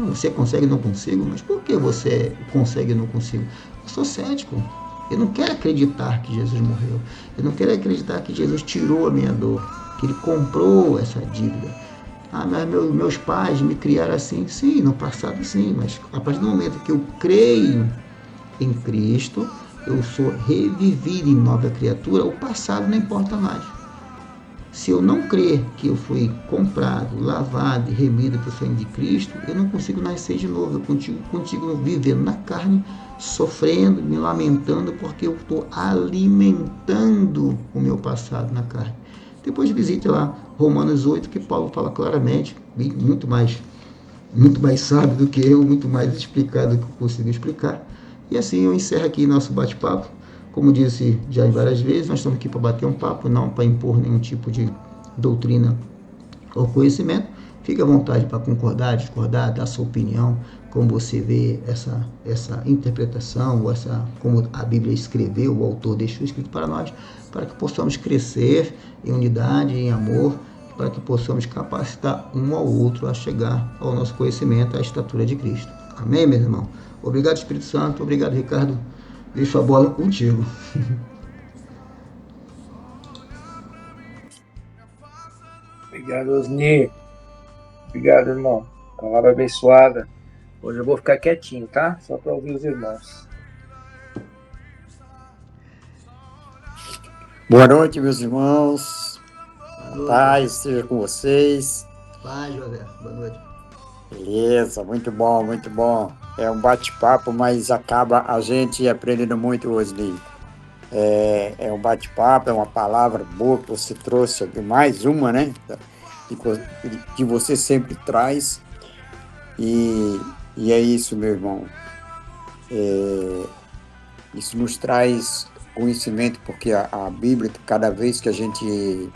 Você consegue, eu não consigo, mas por que você consegue e não consigo? Eu sou cético, eu não quero acreditar que Jesus morreu, eu não quero acreditar que Jesus tirou a minha dor, que Ele comprou essa dívida. Mas meus pais me criaram assim. Sim, no passado sim, mas a partir do momento que eu creio em Cristo, eu sou revivido em nova criatura, o passado não importa mais. Se eu não crer que eu fui comprado, lavado e remido pelo sangue de Cristo, eu não consigo nascer de novo. Eu consigo vivendo na carne, sofrendo, me lamentando, porque eu estou alimentando o meu passado na carne. depois visite lá Romanos 8, que Paulo fala claramente, muito mais sábio do que eu, muito mais explicado do que eu consigo explicar. E assim eu encerro aqui nosso bate-papo. Como disse já várias vezes, nós estamos aqui para bater um papo, não para impor nenhum tipo de doutrina ou conhecimento. Fique à vontade para concordar, discordar, dar sua opinião, como você vê essa interpretação, ou como a Bíblia escreveu, o autor deixou escrito para nós, para que possamos crescer em unidade, em amor, para que possamos capacitar um ao outro a chegar ao nosso conhecimento, à estatura de Cristo. Amém, meu irmão? Obrigado, Espírito Santo. Obrigado, Ricardo. Deixo a bola contigo. Obrigado, Osni. Obrigado, irmão. Palavra abençoada. Hoje eu vou ficar quietinho, tá? Só para ouvir os irmãos. Boa noite, meus irmãos. Paz esteja com vocês. Paz, José. Boa noite. Beleza, muito bom, muito bom. É um bate-papo, mas acaba a gente aprendendo muito hoje, Osni. É um bate-papo, é uma palavra boa que você trouxe, mais uma, né? Que você sempre traz. E é isso, meu irmão. Isso nos traz conhecimento, porque a Bíblia, cada vez que a gente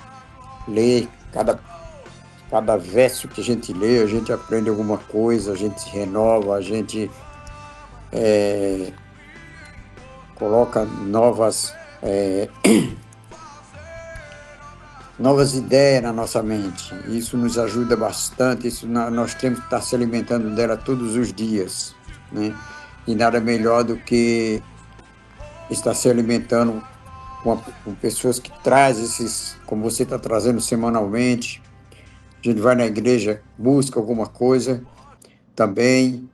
lê, cada verso que a gente lê, a gente aprende alguma coisa, a gente se renova, a gente coloca novas ideias na nossa mente. Isso nos ajuda bastante, nós temos que estar se alimentando dela todos os dias, né? E nada melhor do que estar se alimentando com pessoas que trazem como você está trazendo semanalmente. A gente vai na igreja, busca alguma coisa também.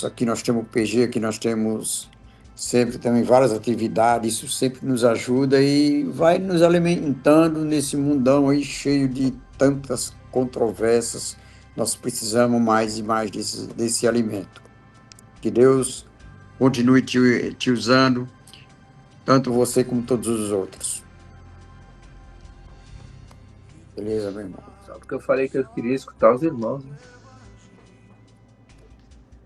Aqui nós temos o PG, aqui nós temos sempre também várias atividades, isso sempre nos ajuda e vai nos alimentando nesse mundão aí cheio de tantas controvérsias. Nós precisamos mais e mais desse alimento. Que Deus continue te usando, tanto você como todos os outros. Beleza, meu irmão? Só porque eu falei que eu queria escutar os irmãos,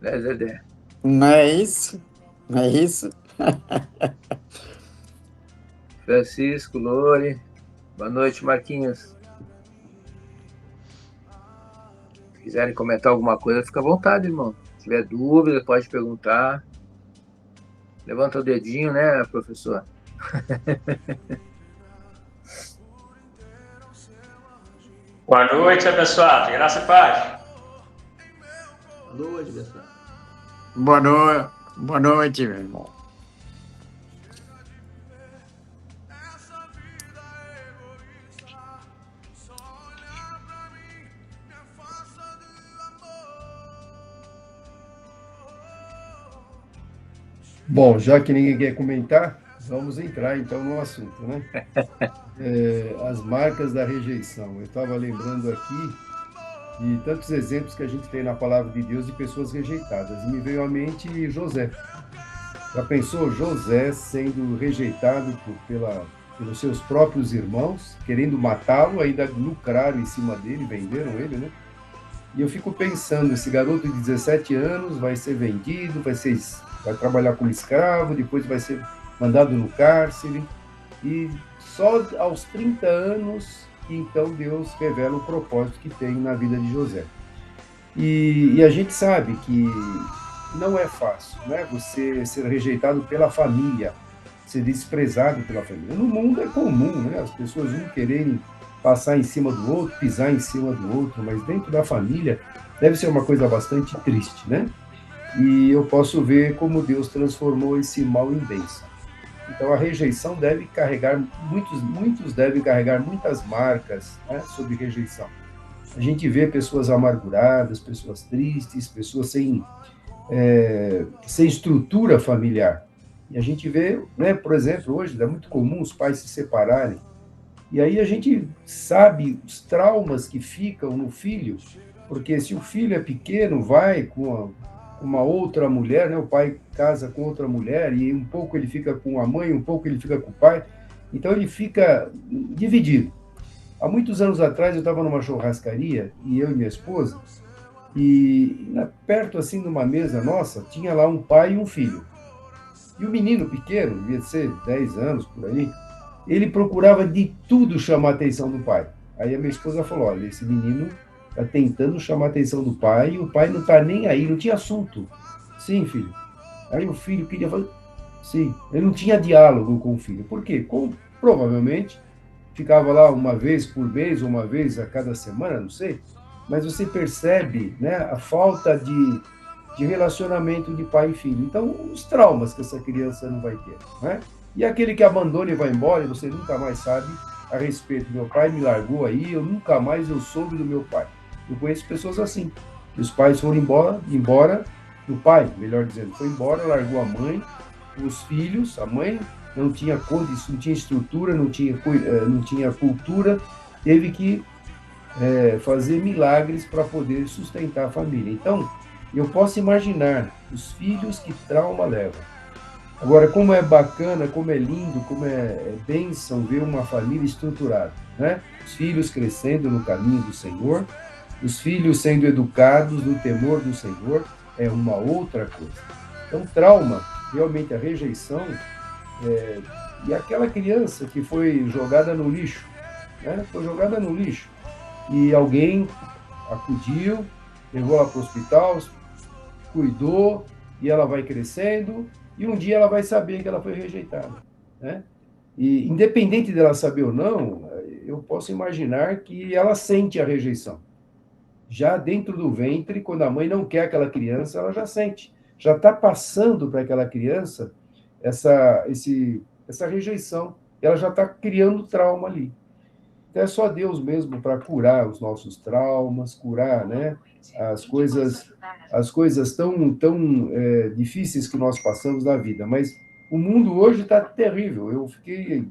né, Zedé? Não é isso? Não é isso? Francisco, Lore. Boa noite, Marquinhos. Se quiserem comentar alguma coisa, fica à vontade, irmão. Se tiver dúvida, pode perguntar. Levanta o dedinho, né, professor? Boa noite, abençoado. Graça e paz. Boa noite, pessoal. Boa noite, meu irmão. Bom, já que ninguém quer comentar, vamos entrar então no assunto, né? As marcas da rejeição. Eu estava lembrando aqui de tantos exemplos que a gente tem na palavra de Deus de pessoas rejeitadas. E me veio à mente José. Já pensou José sendo rejeitado pelos seus próprios irmãos, querendo matá-lo, ainda lucraram em cima dele, venderam ele, né? E eu fico pensando, esse garoto de 17 anos vai ser vendido, vai trabalhar como escravo, depois vai ser mandado no cárcere, e só aos 30 anos que então Deus revela o propósito que tem na vida de José. E a gente sabe que não é fácil, né? Você ser rejeitado pela família, ser desprezado pela família. No mundo é comum, né? As pessoas não quererem passar em cima do outro, pisar em cima do outro, mas dentro da família deve ser uma coisa bastante triste, né? E eu posso ver como Deus transformou esse mal em bênção. Então a rejeição deve carregar, muitos devem carregar muitas marcas, né, sobre rejeição. A gente vê pessoas amarguradas, pessoas tristes, pessoas sem estrutura familiar. E a gente vê, né, por exemplo, hoje é muito comum os pais se separarem. E aí a gente sabe os traumas que ficam no filho, porque se o filho é pequeno, vai com uma outra mulher, né? O pai casa com outra mulher e um pouco ele fica com a mãe, um pouco ele fica com o pai, Então ele fica dividido. Há muitos anos atrás eu estava numa churrascaria, e eu e minha esposa, e perto assim numa mesa nossa, tinha lá um pai e um filho. E o menino pequeno, devia ser 10 anos por aí, ele procurava de tudo chamar a atenção do pai. Aí a minha esposa falou: olha, esse menino está tentando chamar a atenção do pai e o pai não está nem aí, não tinha assunto. Sim, filho. Aí o filho queria falar. Sim, ele não tinha diálogo com o filho. Por quê? Provavelmente ficava lá uma vez por mês, ou uma vez a cada semana, não sei. Mas você percebe, né, a falta de relacionamento de pai e filho. Então, os traumas que essa criança não vai ter, né? E aquele que abandona e vai embora, e você nunca mais sabe a respeito. Meu pai me largou aí, eu nunca mais eu soube do meu pai. Eu conheço pessoas assim. Os pais foram embora, o pai, melhor dizendo, foi embora, largou a mãe, os filhos, a mãe não tinha condição, não tinha estrutura, não tinha cultura, teve que fazer milagres para poder sustentar a família. Então, eu posso imaginar os filhos que trauma levam. Agora, como é bacana, como é lindo, como é bênção ver uma família estruturada, né? Os filhos crescendo no caminho do Senhor, os filhos sendo educados no temor do Senhor, é uma outra coisa. Então, trauma, realmente a rejeição, e aquela criança que foi jogada no lixo, né? Foi jogada no lixo, e alguém acudiu, levou ela para o hospital, cuidou, e ela vai crescendo, e um dia ela vai saber que ela foi rejeitada, né? E independente dela saber ou não, eu posso imaginar que ela sente a rejeição. Já dentro do ventre, quando a mãe não quer aquela criança, ela já sente. Já está passando para aquela criança essa rejeição. Ela já está criando trauma ali. Então é só Deus mesmo para curar os nossos traumas, curar, né, as coisas tão difíceis que nós passamos na vida. Mas o mundo hoje está terrível. Eu fiquei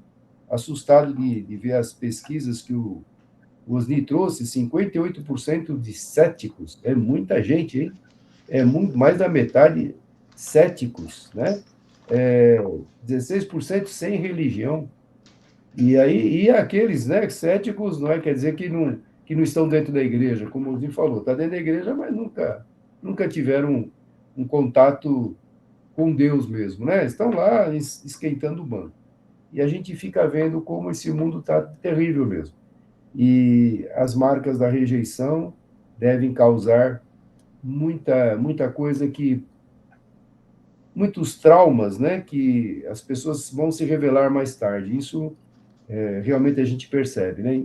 assustado de ver as pesquisas que o Osni trouxe, 58% de céticos. É muita gente, hein? É muito, mais da metade céticos, né? 16% sem religião. E aqueles, né, céticos, não é, quer dizer que não estão dentro da igreja, como o Osni falou, está dentro da igreja, mas nunca tiveram um contato com Deus mesmo, né? Estão lá esquentando o banco. E a gente fica vendo como esse mundo está terrível mesmo. E as marcas da rejeição devem causar muita coisa muitos traumas, né, que as pessoas vão se revelar mais tarde. Isso realmente a gente percebe, né?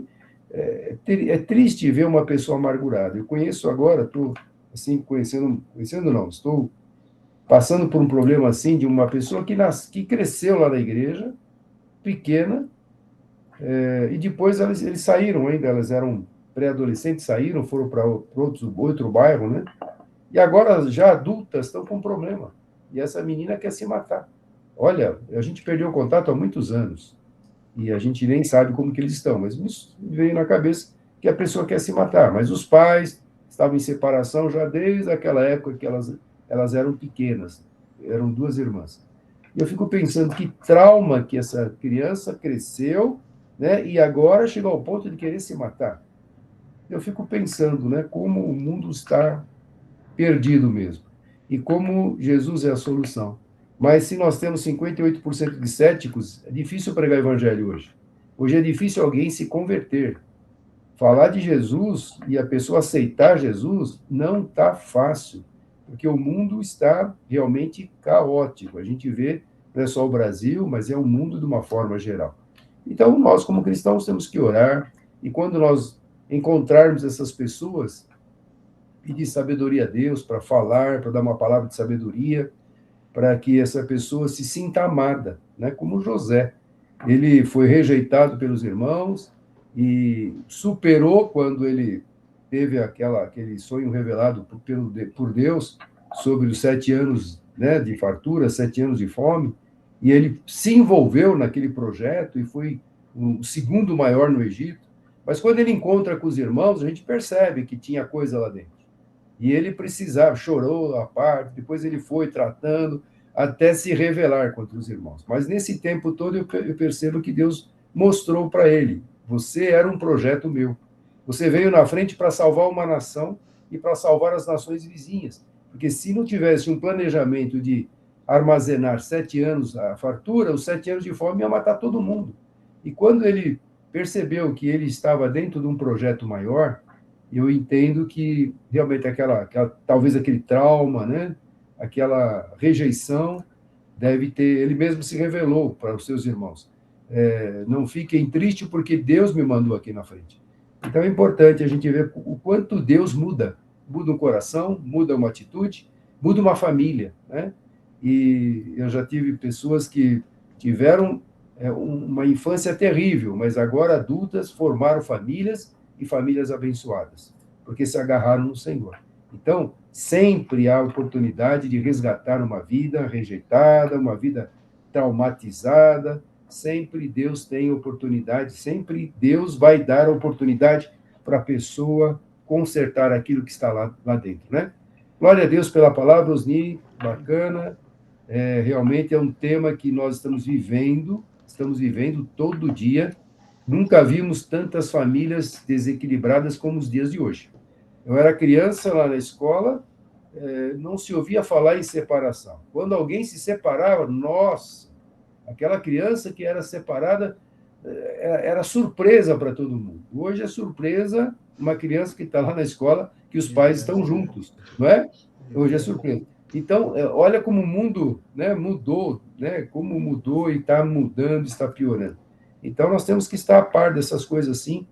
É triste ver uma pessoa amargurada. Eu conheço agora, estou assim, conhecendo não, estou passando por um problema assim de uma pessoa que cresceu lá na igreja, pequena, e depois eles saíram ainda, elas eram pré-adolescentes, saíram, foram para outro bairro, né? E agora, já adultas, estão com problema. E essa menina quer se matar. Olha, a gente perdeu o contato há muitos anos. E a gente nem sabe como que eles estão. Mas me veio na cabeça que a pessoa quer se matar. Mas os pais estavam em separação já desde aquela época que elas eram pequenas. Eram duas irmãs. E eu fico pensando que trauma que essa criança cresceu, né? E agora chegou ao ponto de querer se matar. Eu fico pensando, né? Como o mundo está perdido mesmo. E como Jesus é a solução. Mas se nós temos 58% de céticos, é difícil pregar o evangelho hoje. Hoje é difícil alguém se converter. Falar de Jesus e a pessoa aceitar Jesus não está fácil, porque o mundo está realmente caótico. A gente vê, não é só o Brasil, mas é o mundo de uma forma geral. Então, nós, como cristãos, temos que orar, e quando nós encontrarmos essas pessoas, pedir sabedoria a Deus para falar, para dar uma palavra de sabedoria, para que essa pessoa se sinta amada, né? Como José. Ele foi rejeitado pelos irmãos e superou quando ele teve aquele sonho revelado por Deus sobre os 7 anos, né, de fartura, 7 anos de fome, e ele se envolveu naquele projeto e foi o segundo maior no Egito. Mas quando ele encontra com os irmãos, a gente percebe que tinha coisa lá dentro. E ele precisava, chorou à parte, depois ele foi tratando, até se revelar contra os irmãos. Mas nesse tempo todo eu percebo que Deus mostrou para ele: você era um projeto meu. Você veio na frente para salvar uma nação e para salvar as nações vizinhas. Porque se não tivesse um planejamento de armazenar 7 anos a fartura, os 7 anos de fome ia matar todo mundo. E quando ele percebeu que ele estava dentro de um projeto maior, eu entendo que realmente talvez aquele trauma, né? Aquela rejeição deve ter, ele mesmo se revelou para os seus irmãos. Não fiquem tristes porque Deus me mandou aqui na frente. Então é importante a gente ver o quanto Deus muda um coração, muda uma atitude, muda uma família, né? E eu já tive pessoas que tiveram uma infância terrível, mas agora adultas formaram famílias e famílias abençoadas, porque se agarraram no Senhor. Então, sempre há oportunidade de resgatar uma vida rejeitada, uma vida traumatizada. Sempre Deus tem oportunidade, sempre Deus vai dar a oportunidade para a pessoa consertar aquilo que está lá dentro, né? Glória a Deus pela palavra, Osni, bacana. Realmente é um tema que nós estamos vivendo todo dia. Nunca vimos tantas famílias desequilibradas como os dias de hoje. Eu era criança lá na escola, não se ouvia falar em separação. Quando alguém se separava, nossa, aquela criança que era separada era surpresa para todo mundo. Hoje é surpresa uma criança que está lá na escola que os pais estão juntos, não é? Hoje é surpresa. Então, olha como o mundo, né, mudou, né, como mudou e está mudando, está piorando. Então, nós temos que estar a par dessas coisas assim.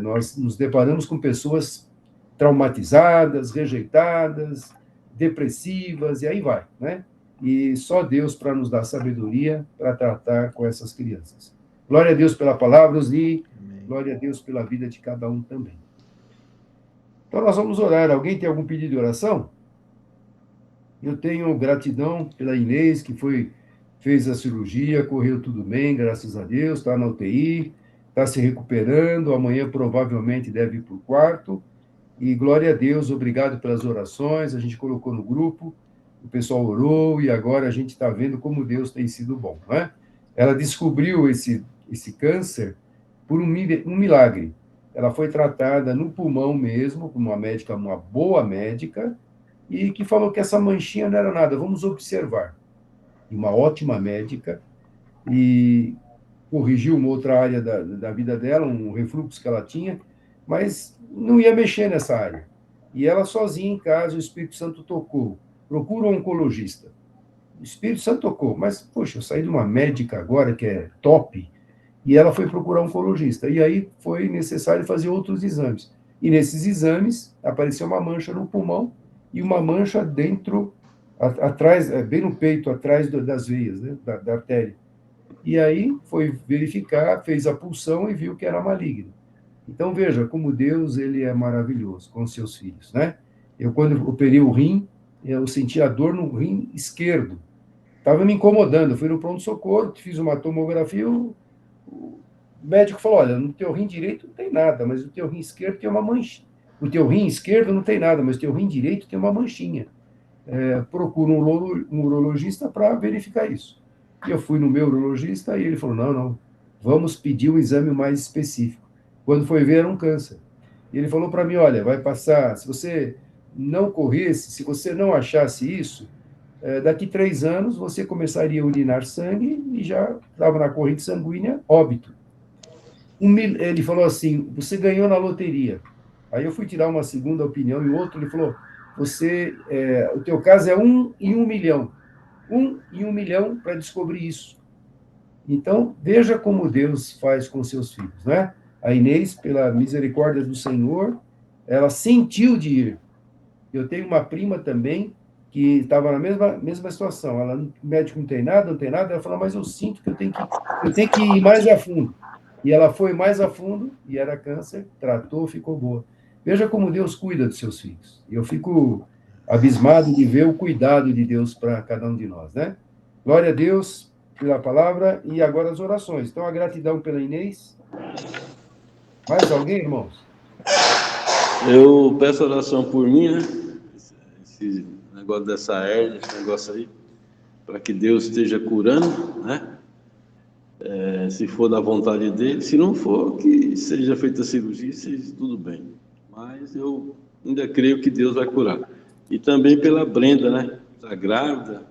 Nós nos deparamos com pessoas traumatizadas, rejeitadas, depressivas, e aí vai, né? E só Deus para nos dar sabedoria para tratar com essas crianças. Glória a Deus pela palavra, Osni. Glória a Deus pela vida de cada um também. Então, nós vamos orar. Alguém tem algum pedido de oração? Eu tenho gratidão pela Inês, que fez a cirurgia, correu tudo bem, graças a Deus, está na UTI, está se recuperando, amanhã provavelmente deve ir para o quarto. E glória a Deus, obrigado pelas orações, a gente colocou no grupo, o pessoal orou, e agora a gente está vendo como Deus tem sido bom, né? Ela descobriu esse câncer por um milagre. Ela foi tratada no pulmão mesmo, por uma médica, uma boa médica, e que falou que essa manchinha não era nada, vamos observar. E uma ótima médica, e corrigiu uma outra área da vida dela, um refluxo que ela tinha, mas não ia mexer nessa área. E ela sozinha em casa, o Espírito Santo tocou. Procura um oncologista. O Espírito Santo tocou, mas, poxa, eu saí de uma médica agora que é top, e ela foi procurar um oncologista. E aí foi necessário fazer outros exames. E nesses exames apareceu uma mancha no pulmão e uma mancha dentro, atrás, bem no peito, atrás das veias, né, da artéria. E aí foi verificar, fez a punção e viu que era maligno. Então, veja como Deus ele é maravilhoso com os seus filhos, né? Eu, quando operei o rim, eu senti a dor no rim esquerdo. Estava me incomodando. Eu fui no pronto-socorro, fiz uma tomografia, o médico falou, olha, no teu rim direito não tem nada, mas no teu rim esquerdo tem uma manchinha. No teu rim esquerdo não tem nada, mas no teu rim direito tem uma manchinha. Procura um urologista para verificar isso. E eu fui no meu urologista e ele falou, não, vamos pedir um exame mais específico. Quando foi ver, era um câncer. E ele falou para mim, olha, vai passar, se você não corresse, se você não achasse isso, daqui 3 anos você começaria a urinar sangue e já estava na corrente sanguínea, óbito. Ele falou assim, você ganhou na loteria. Aí eu fui tirar uma segunda opinião e outro, ele falou, o teu caso é 1 em 1 milhão. 1 em 1 milhão para descobrir isso. Então, veja como Deus faz com seus filhos, né? A Inês, pela misericórdia do Senhor, ela sentiu de ir. Eu tenho uma prima também que estava na mesma situação. Ela, o médico não tem nada. Ela falou, mas eu sinto que eu tenho que ir mais a fundo. E ela foi mais a fundo, e era câncer, tratou, ficou boa. Veja como Deus cuida dos seus filhos. Eu fico abismado de ver o cuidado de Deus para cada um de nós, né? Glória a Deus pela palavra, e agora as orações. Então, a gratidão pela Inês. Mais alguém, irmãos? Eu peço oração por mim, né? Esse negócio dessa hernia, esse negócio aí. para que Deus esteja curando, né? Se for da vontade dele, se não for, que seja feita a cirurgia, seja tudo bem. Mas eu ainda creio que Deus vai curar. E também pela Brenda, né? Está grávida,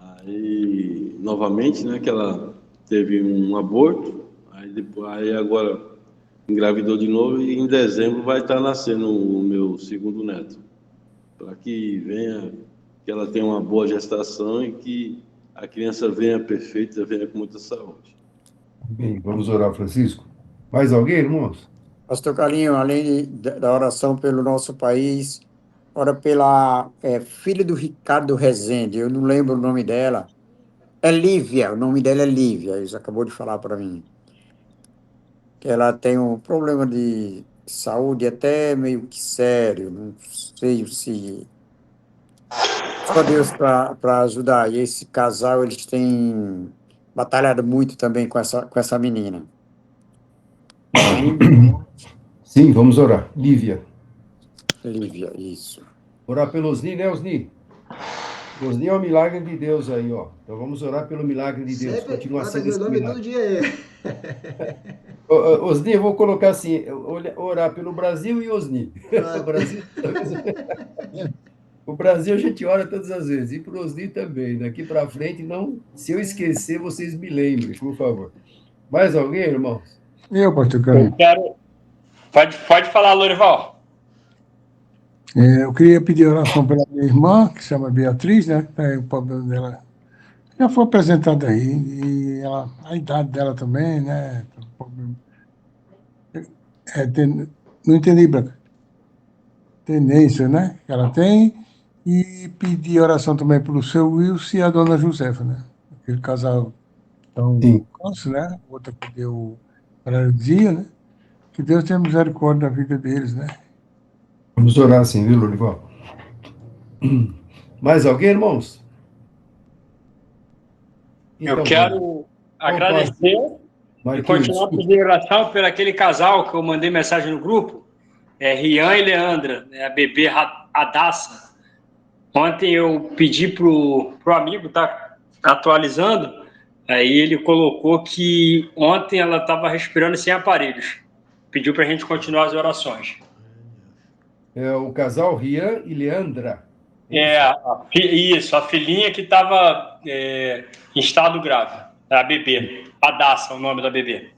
aí novamente, né? Que ela teve um aborto, aí agora engravidou de novo e em dezembro vai estar nascendo o meu segundo neto. Para que venha, que ela tenha uma boa gestação e que a criança venha perfeita, venha com muita saúde. Bem, vamos orar, Francisco. Mais alguém, irmãos? Pastor Carlinho, além da oração pelo nosso país, ora pela filha do Ricardo Rezende, eu não lembro o nome dela. É Lívia, o nome dela é Lívia, ele acabou de falar para mim. Que ela tem um problema de saúde até meio que sério, não sei se... Só Deus para ajudar. E esse casal, eles têm batalhado muito também com essa menina. Sim, vamos orar. Lívia. Lívia, isso. Orar pelo Osni, né, Osni? Osni é o milagre de Deus aí, ó. Então vamos orar pelo milagre de Deus. Sempre Continua fala sendo meu esse nome todo milagre. dia aí. Osni, eu vou colocar assim, orar pelo Brasil e Osni. O Brasil, o Brasil a gente ora todas as vezes, e para o Osni também. Daqui para frente, não, se eu esquecer, vocês me lembrem, por favor. Mais alguém, irmãos? Pastor Eu Carlinhos. quero. Pode falar, Lorival. Eu queria pedir oração pela minha irmã, que se chama Beatriz, né? O problema dela já foi apresentado aí, e a idade dela também, né? Não entendi, Branca. Tendência, né? Que ela tem, e pedir oração também pelo seu Wilson e a dona Josefa, né? Aquele casal tão Sim. câncer, né? Outra que deu paralisia, né? Que Deus tenha misericórdia da vida deles, né? Vamos orar assim, viu, Lorival? Mais alguém, irmãos? Eu quero agradecer e Marquinhos, continuar desculpa. pedindo oração por aquele casal que eu mandei mensagem no grupo, Rian e Leandra, né, a bebê Adassa. Ontem eu pedi pro amigo, tá atualizando, aí ele colocou que ontem ela estava respirando sem aparelhos. Pediu para a gente continuar as orações. É o casal Rian e Leandra. Isso, a filhinha que estava em estado grave, a bebê, Adassa, o nome da bebê.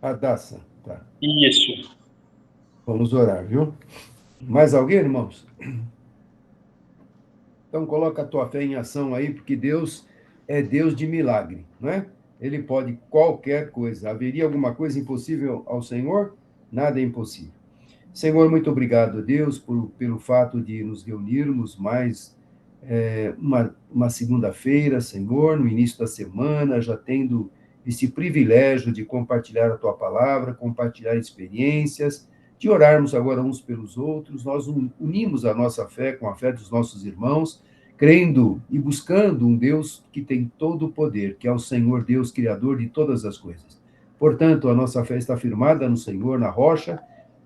Adassa, tá. Isso. Vamos orar, viu? Mais alguém, irmãos? Então coloca a tua fé em ação aí, porque Deus é Deus de milagre, não é? Ele pode qualquer coisa. Haveria alguma coisa impossível ao Senhor? Nada é impossível. Senhor, muito obrigado, Deus, pelo fato de nos reunirmos mais uma segunda-feira, Senhor, no início da semana, já tendo esse privilégio de compartilhar a tua palavra, compartilhar experiências, de orarmos agora uns pelos outros. Nós unimos a nossa fé com a fé dos nossos irmãos, crendo e buscando um Deus que tem todo o poder, que é o Senhor Deus, Criador de todas as coisas. Portanto, a nossa fé está firmada no Senhor, na rocha,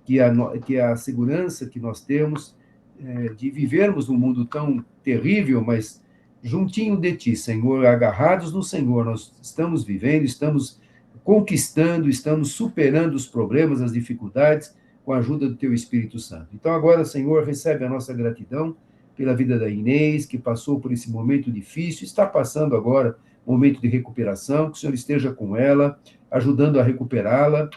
que é a segurança que nós temos de vivermos num mundo tão terrível, mas juntinho de Ti, Senhor, agarrados no Senhor, nós estamos vivendo, estamos conquistando, estamos superando os problemas, as dificuldades, com a ajuda do Teu Espírito Santo. Então, agora, Senhor, recebe a nossa gratidão pela vida da Inês, que passou por esse momento difícil, está passando agora momento de recuperação, que o Senhor esteja com ela, ajudando a recuperá-la,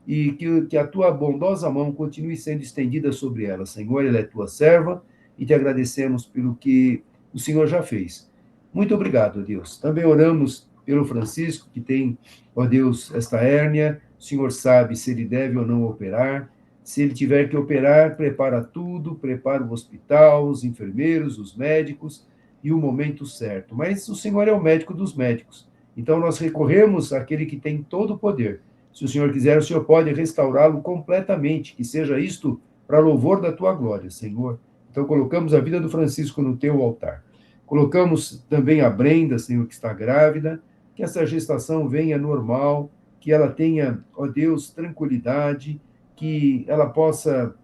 e que a tua bondosa mão continue sendo estendida sobre ela. Senhor, ela é tua serva, e te agradecemos pelo que o Senhor já fez. Muito obrigado, Deus. Também oramos pelo Francisco, que tem, ó Deus, esta hérnia. O Senhor sabe se ele deve ou não operar. Se ele tiver que operar, prepara tudo, prepara o hospital, os enfermeiros, os médicos, e o momento certo. Mas o Senhor é o médico dos médicos. Então, nós recorremos àquele que tem todo o poder. Se o Senhor quiser, o Senhor pode restaurá-lo completamente, que seja isto para louvor da tua glória, Senhor. Então, colocamos a vida do Francisco no teu altar. Colocamos também a Brenda, Senhor, que está grávida, que essa gestação venha normal, que ela tenha, ó Deus, tranquilidade, que ela possa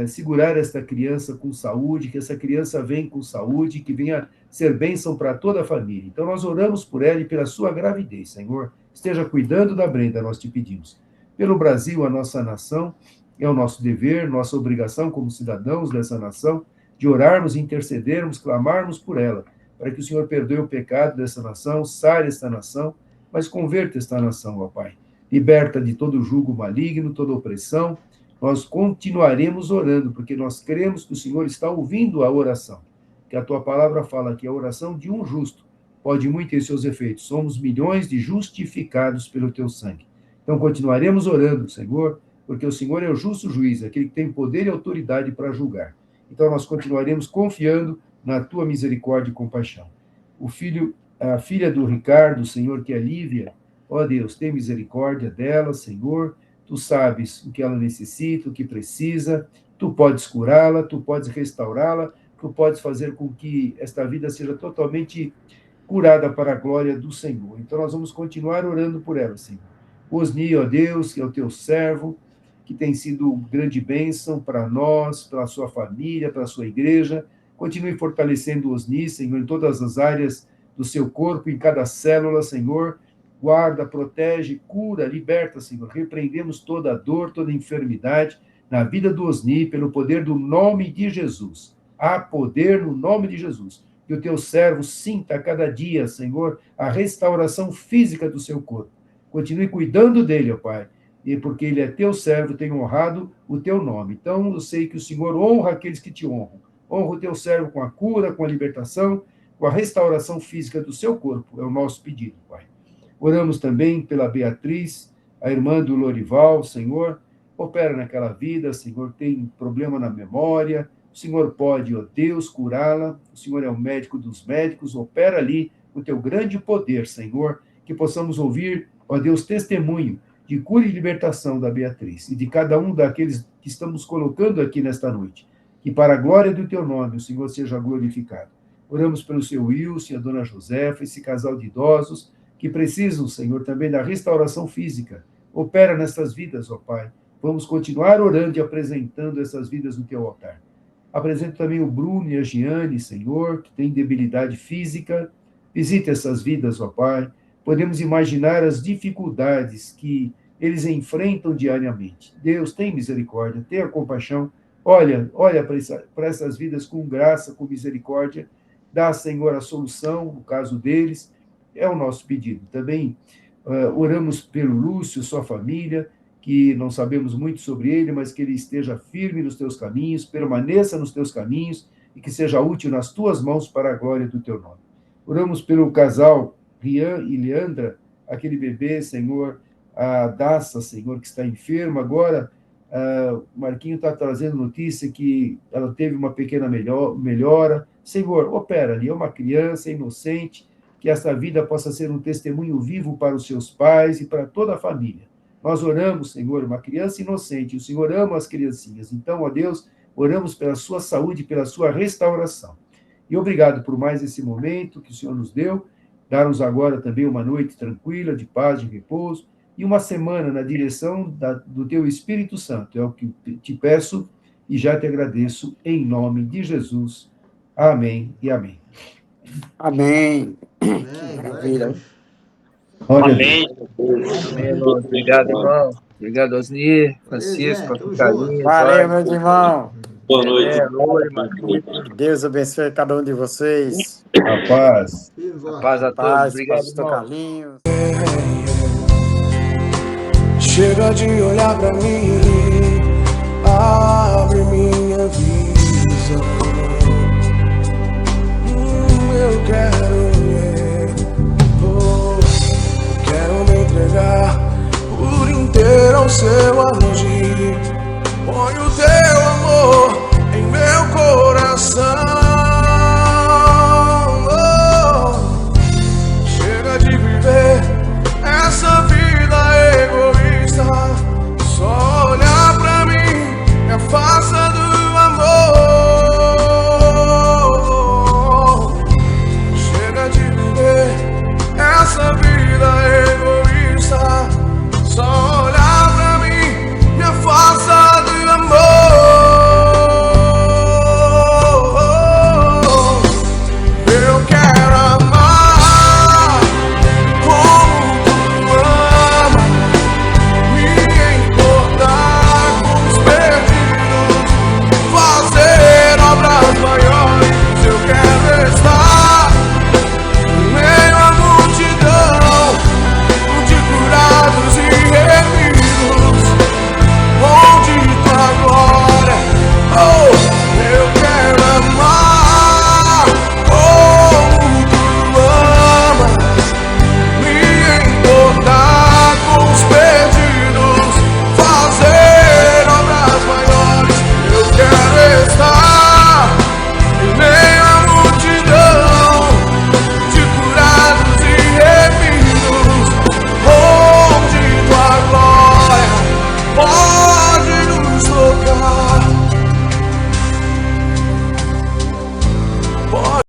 segurar esta criança com saúde, que essa criança venha com saúde, que venha ser bênção para toda a família. Então, nós oramos por ela e pela sua gravidez, Senhor. Esteja cuidando da Brenda, nós te pedimos. Pelo Brasil, a nossa nação, é o nosso dever, nossa obrigação como cidadãos dessa nação, de orarmos, intercedermos, clamarmos por ela, para que o Senhor perdoe o pecado dessa nação, sare esta nação, mas converta esta nação, ó Pai. Liberta de todo jugo maligno, toda opressão. Nós continuaremos orando, porque nós cremos que o Senhor está ouvindo a oração. Que a tua palavra fala que a oração de um justo pode muito ter seus efeitos. Somos milhões de justificados pelo teu sangue. Então continuaremos orando, Senhor, porque o Senhor é o justo juiz, aquele que tem poder e autoridade para julgar. Então nós continuaremos confiando na tua misericórdia e compaixão. A filha do Ricardo, Senhor, que é Lívia, ó Deus, tem misericórdia dela, Senhor. Tu sabes o que ela necessita, o que precisa. Tu podes curá-la, tu podes restaurá-la, tu podes fazer com que esta vida seja totalmente curada para a glória do Senhor. Então nós vamos continuar orando por ela, Senhor. Osni, ó Deus, que é o teu servo, que tem sido grande bênção para nós, para a sua família, para a sua igreja. Continue fortalecendo o Osni, Senhor, em todas as áreas do seu corpo, em cada célula, Senhor. Guarda, protege, cura, liberta, Senhor. Repreendemos toda a dor, toda a enfermidade na vida do Osni, pelo poder do nome de Jesus. Há poder no nome de Jesus. Que o teu servo sinta a cada dia, Senhor, a restauração física do seu corpo. Continue cuidando dele, ó Pai. E porque ele é teu servo, tem honrado o teu nome. Então, eu sei que o Senhor honra aqueles que te honram. Honra o teu servo com a cura, com a libertação, com a restauração física do seu corpo. É o nosso pedido, Pai. Oramos também pela Beatriz, a irmã do Lorival, Senhor. Opera naquela vida, Senhor, tem problema na memória. O Senhor pode, ó Deus, curá-la. O Senhor é o médico dos médicos. Opera ali o teu grande poder, Senhor. Que possamos ouvir, ó Deus, testemunho de cura e libertação da Beatriz e de cada um daqueles que estamos colocando aqui nesta noite. Que para a glória do teu nome o Senhor seja glorificado. Oramos pelo seu Wilson e a dona Josefa, esse casal de idosos que precisam, Senhor, também da restauração física. Opera nessas vidas, ó Pai. Vamos continuar orando e apresentando essas vidas no teu altar. Apresento também o Bruno e a Giane, Senhor, que tem debilidade física. Visita essas vidas, ó Pai. Podemos imaginar as dificuldades que eles enfrentam diariamente. Deus, tem misericórdia, tenha compaixão. Olha para essas vidas com graça, com misericórdia. Dá, Senhor, a solução, no caso deles. É o nosso pedido. Também oramos pelo Lúcio, sua família, que não sabemos muito sobre ele, mas que ele esteja firme nos teus caminhos, permaneça nos teus caminhos e que seja útil nas tuas mãos para a glória do teu nome. Oramos pelo casal Rian e Leandra, aquele bebê, Senhor, a Daça, Senhor, que está enferma agora. O Marquinho está trazendo notícia que ela teve uma pequena melhora. Senhor, opera ali, é uma criança inocente, que essa vida possa ser um testemunho vivo para os seus pais e para toda a família. Nós oramos, Senhor, uma criança inocente, o Senhor ama as criancinhas. Então, ó Deus, oramos pela sua saúde, pela sua restauração. E obrigado por mais esse momento que o Senhor nos deu. Dar-nos agora também uma noite tranquila, de paz, de repouso, e uma semana na direção do teu Espírito Santo. É o que te peço e já te agradeço, em nome de Jesus. Amém e amém. Amém. Maravilha. Amém. Amém, obrigado, irmão. Obrigado, Osni, Francisco, Tamo carinho. Valeu, meus irmãos. Boa noite. Deus abençoe cada um de vocês. A paz. A paz a todos. Paz, Obrigado, pastor irmão. Carlinhos. Chega de olhar pra mim, abre minha visão. Eu quero ver, quero me entregar por inteiro ao seu amor.